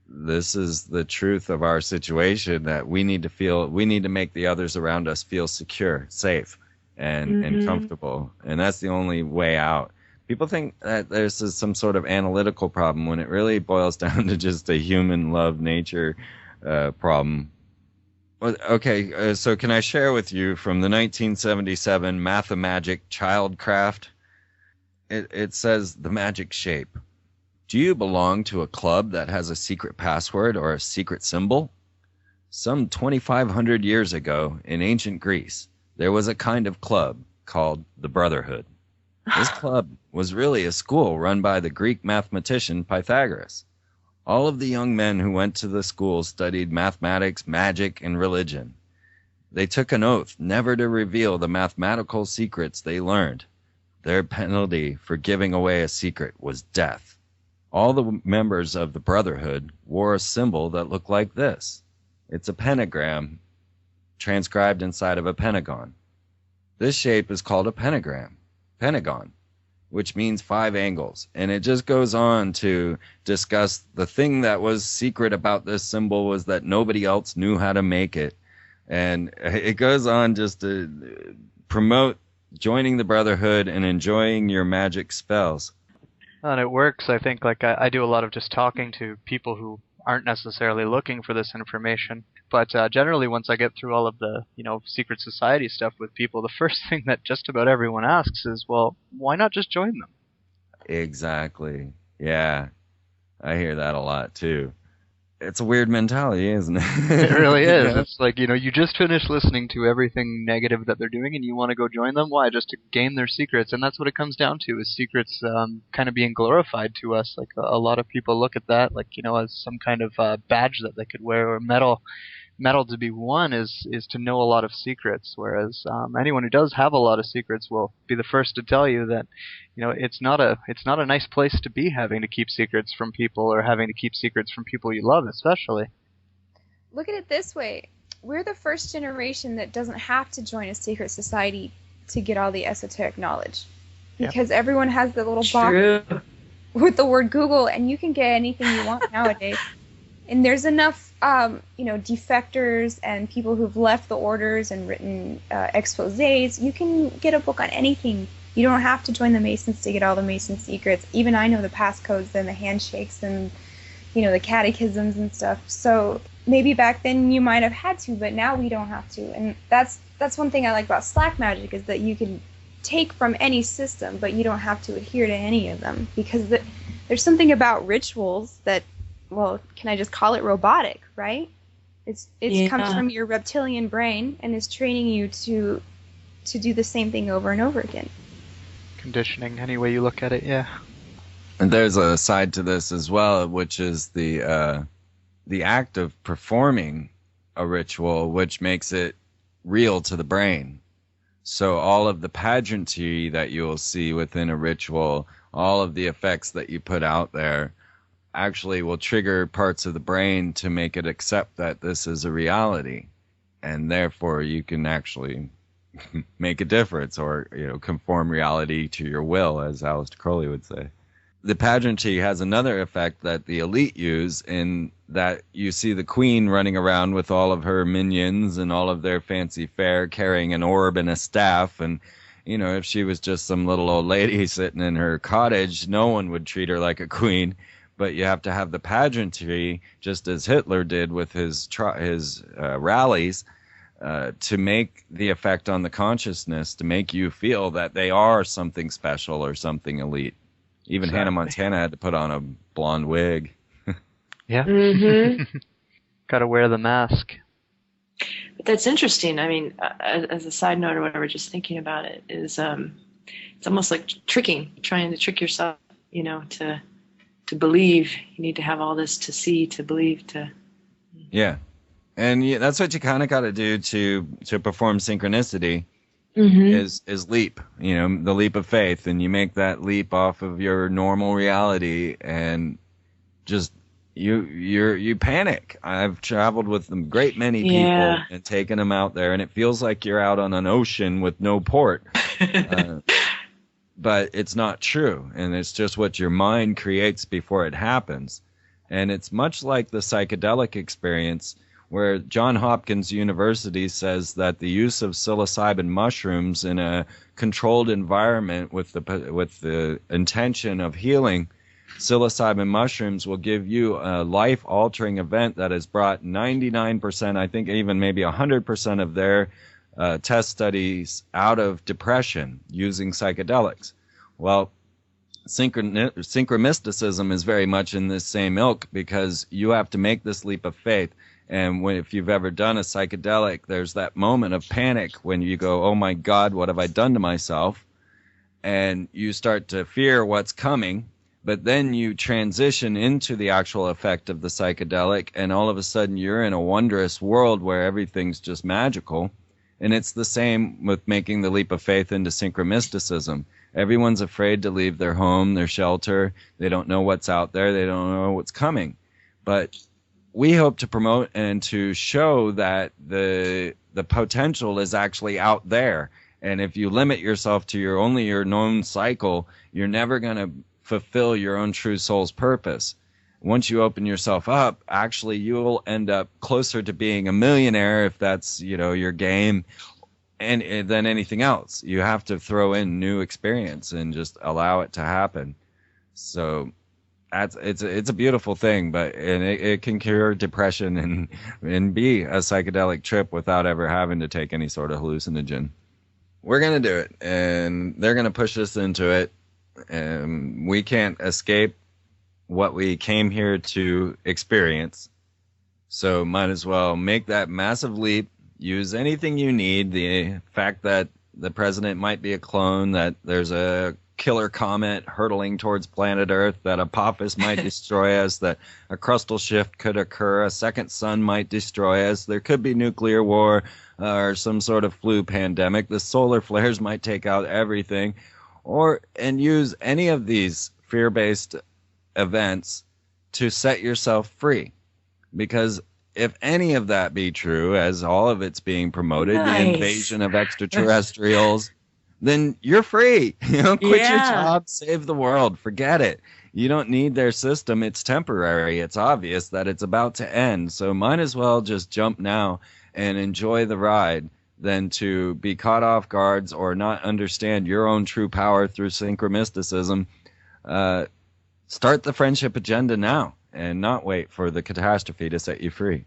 [SPEAKER 4] This is the truth of our situation, that we need to make the others around us feel secure, safe, and comfortable. And that's the only way out. People think that there's some sort of analytical problem when it really boils down to just a human love nature problem. Okay, so can I share with you from the 1977 Mathemagic Childcraft? It says the magic shape. Do you belong to a club that has a secret password or a secret symbol? Some 2,500 years ago in ancient Greece, there was a kind of club called the Brotherhood. This club was really a school run by the Greek mathematician Pythagoras. All of the young men who went to the school studied mathematics, magic, and religion. They took an oath never to reveal the mathematical secrets they learned. Their penalty for giving away a secret was death. All the members of the Brotherhood wore a symbol that looked like this. It's a pentagram transcribed inside of a pentagon. This shape is called a pentagon, which means 5 angles. And it just goes on to discuss the thing that was secret about this symbol was that nobody else knew how to make it. And it goes on just to promote joining the Brotherhood and enjoying your magic spells.
[SPEAKER 6] And it works. I think like I do a lot of just talking to people who aren't necessarily looking for this information. But generally, once I get through all of the, you know, secret society stuff with people, the first thing that just about everyone asks is, well, why not just join them?
[SPEAKER 4] Exactly. Yeah. I hear that a lot, too. It's a weird mentality, isn't it?
[SPEAKER 6] It really is. Yeah. It's like, you know, you just finished listening to everything negative that they're doing and you want to go join them? Why? Just to gain their secrets. And that's what it comes down to, is secrets kind of being glorified to us. Like a lot of people look at that, like, you know, as some kind of badge that they could wear, or medal to be won is to know a lot of secrets, whereas anyone who does have a lot of secrets will be the first to tell you that, you know, it's not a nice place to be, having to keep secrets from people, or having to keep secrets from people you love, especially.
[SPEAKER 5] Look at it this way. We're the first generation that doesn't have to join a secret society to get all the esoteric knowledge, because everyone has the little box with the word Google, and you can get anything you want nowadays. And there's enough, you know, defectors and people who've left the orders and written exposés. You can get a book on anything. You don't have to join the Masons to get all the Mason secrets. Even I know the passcodes and the handshakes and, you know, the catechisms and stuff. So maybe back then you might have had to, but now we don't have to. And that's one thing I like about Slack Magic, is that you can take from any system, but you don't have to adhere to any of them, because there's something about rituals that, well, can I just call it robotic, right? It comes from your reptilian brain and is training you to do the same thing over and over again.
[SPEAKER 6] Conditioning, any way you look at it, yeah.
[SPEAKER 4] And there's a side to this as well, which is the act of performing a ritual, which makes it real to the brain. So all of the pageantry that you'll see within a ritual, all of the effects that you put out there, actually will trigger parts of the brain to make it accept that this is a reality, and therefore you can actually make a difference, or, you know, conform reality to your will, as Aleister Crowley would say. The pageantry has another effect that the elite use, in that you see the queen running around with all of her minions and all of their fancy fare, carrying an orb and a staff, and, you know, if she was just some little old lady sitting in her cottage, no one would treat her like a queen. but you have to have the pageantry, just as Hitler did with his rallies, to make the effect on the consciousness, to make you feel that they are something special or something elite. Even Hannah Montana had to put on a blonde wig.
[SPEAKER 6] Yeah.
[SPEAKER 3] Mm-hmm.
[SPEAKER 6] Got to wear the mask.
[SPEAKER 3] But that's interesting. I mean, as a side note or whatever, just thinking about it is, it's almost like trying to trick yourself, to believe. You need to have all this to see, to believe, to.
[SPEAKER 4] Yeah. And that's what you kind of got to do to perform synchronicity.
[SPEAKER 3] Mm-hmm.
[SPEAKER 4] Is leap, the leap of faith, and you make that leap off of your normal reality, and just you panic. I've traveled with a great many people and taken them out there, and it feels like you're out on an ocean with no port. But it's not true, and it's just what your mind creates before it happens. And it's much like the psychedelic experience, where Johns Hopkins University says that the use of psilocybin mushrooms in a controlled environment with the intention of healing, psilocybin mushrooms will give you a life-altering event that has brought 99%, I think even maybe 100% of their test studies out of depression using psychedelics. Well, synchromysticism is very much in this same ilk, because you have to make this leap of faith. And if you've ever done a psychedelic, there's that moment of panic when you go, oh my God, what have I done to myself? And you start to fear what's coming, but then you transition into the actual effect of the psychedelic, and all of a sudden you're in a wondrous world where everything's just magical. And it's the same with making the leap of faith into synchromysticism. Everyone's afraid to leave their home, their shelter. They don't know what's out there. They don't know what's coming. But we hope to promote and to show that the potential is actually out there. And if you limit yourself to your known cycle, you're never going to fulfill your own true soul's purpose. Once you open yourself up, actually you'll end up closer to being a millionaire, if that's, your game, and than anything else. You have to throw in new experience and just allow it to happen. So it's a beautiful thing, but it can cure depression and be a psychedelic trip without ever having to take any sort of hallucinogen. We're going to do it, and they're going to push us into it, and we can't escape what we came here to experience. So might as well make that massive leap, use anything you need. The fact that the president might be a clone, that there's a killer comet hurtling towards planet Earth, that Apophis might destroy us, that a crustal shift could occur, a second sun might destroy us, there could be nuclear war or some sort of flu pandemic, the solar flares might take out everything, and use any of these fear-based events to set yourself free. Because if any of that be true, as all of it's being promoted, the invasion of extraterrestrials, then you're free. Quit your job, save the world, forget it. You don't need their system. It's temporary. It's obvious that it's about to end. So might as well just jump now and enjoy the ride than to be caught off guards or not understand your own true power through synchromysticism. Start the friendship agenda now and not wait for the catastrophe to set you free.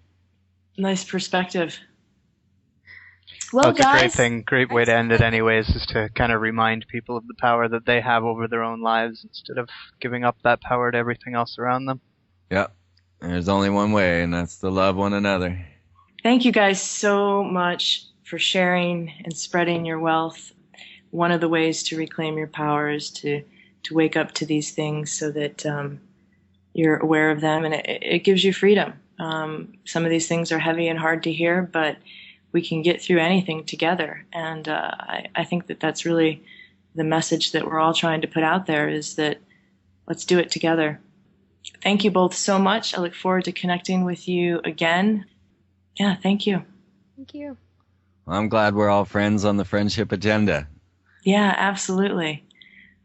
[SPEAKER 3] Nice perspective. Well,
[SPEAKER 6] That's
[SPEAKER 3] guys,
[SPEAKER 6] a great thing. Great way to end it anyways, is to kind of remind people of the power that they have over their own lives instead of giving up that power to everything else around them.
[SPEAKER 4] Yep. There's only one way, and that's to love one another.
[SPEAKER 3] Thank you guys so much for sharing and spreading your wealth. One of the ways to reclaim your power is to wake up to these things so that you're aware of them, and it gives you freedom. Some of these things are heavy and hard to hear, but we can get through anything together. And I think that that's really the message that we're all trying to put out there, is that let's do it together. Thank you both so much. I look forward to connecting with you again. Yeah, thank you.
[SPEAKER 5] Thank you.
[SPEAKER 4] Well, I'm glad we're all friends on the friendship agenda.
[SPEAKER 3] Yeah, absolutely.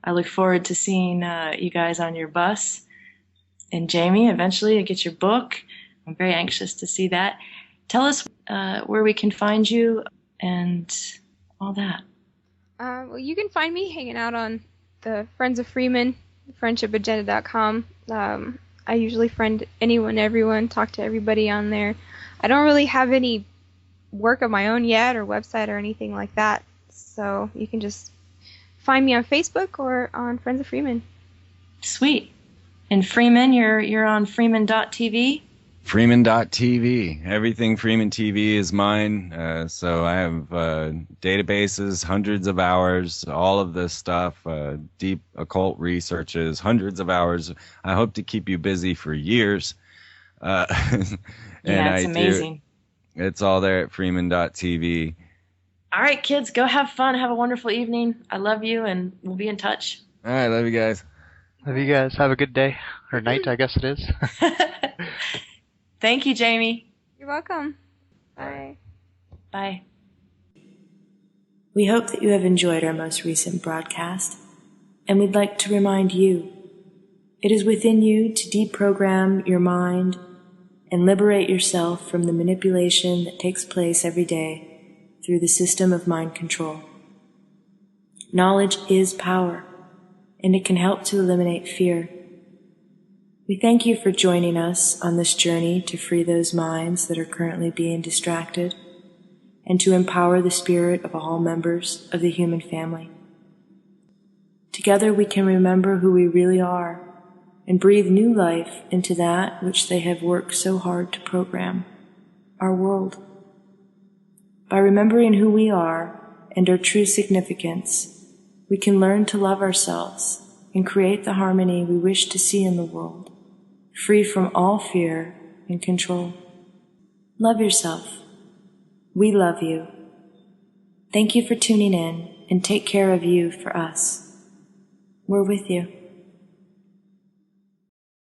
[SPEAKER 3] I look forward to seeing you guys on your bus. And Jamie, eventually to get your book. I'm very anxious to see that. Tell us where we can find you and all that.
[SPEAKER 5] Well, you can find me hanging out on the Friends of Freeman, friendshipagenda.com. I usually friend anyone, everyone, talk to everybody on there. I don't really have any work of my own yet or website or anything like that. So you can just find me on Facebook or on Friends of Freeman.
[SPEAKER 3] Sweet. And Freeman, you're on Freeman.tv?
[SPEAKER 4] Freeman.tv. Everything Freeman TV is mine. So I have databases, hundreds of hours, all of this stuff, deep occult researches, hundreds of hours. I hope to keep you busy for years.
[SPEAKER 3] It's amazing.
[SPEAKER 4] It's all there at Freeman.tv.
[SPEAKER 3] All right, kids, go have fun. Have a wonderful evening. I love you, and we'll be in touch.
[SPEAKER 4] All right, love you guys.
[SPEAKER 6] Love you guys. Have a good day. Or night, I guess it is.
[SPEAKER 3] Thank you, Jamie.
[SPEAKER 5] You're welcome. Bye.
[SPEAKER 3] Bye.
[SPEAKER 8] We hope that you have enjoyed our most recent broadcast, and we'd like to remind you, it is within you to deprogram your mind and liberate yourself from the manipulation that takes place every day through the system of mind control. Knowledge is power, and it can help to eliminate fear. We thank you for joining us on this journey to free those minds that are currently being distracted and to empower the spirit of all members of the human family. Together we can remember who we really are and breathe new life into that which they have worked so hard to program, our world. By remembering who we are and our true significance, we can learn to love ourselves and create the harmony we wish to see in the world, free from all fear and control. Love yourself. We love you. Thank you for tuning in, and take care of you for us. We're with you.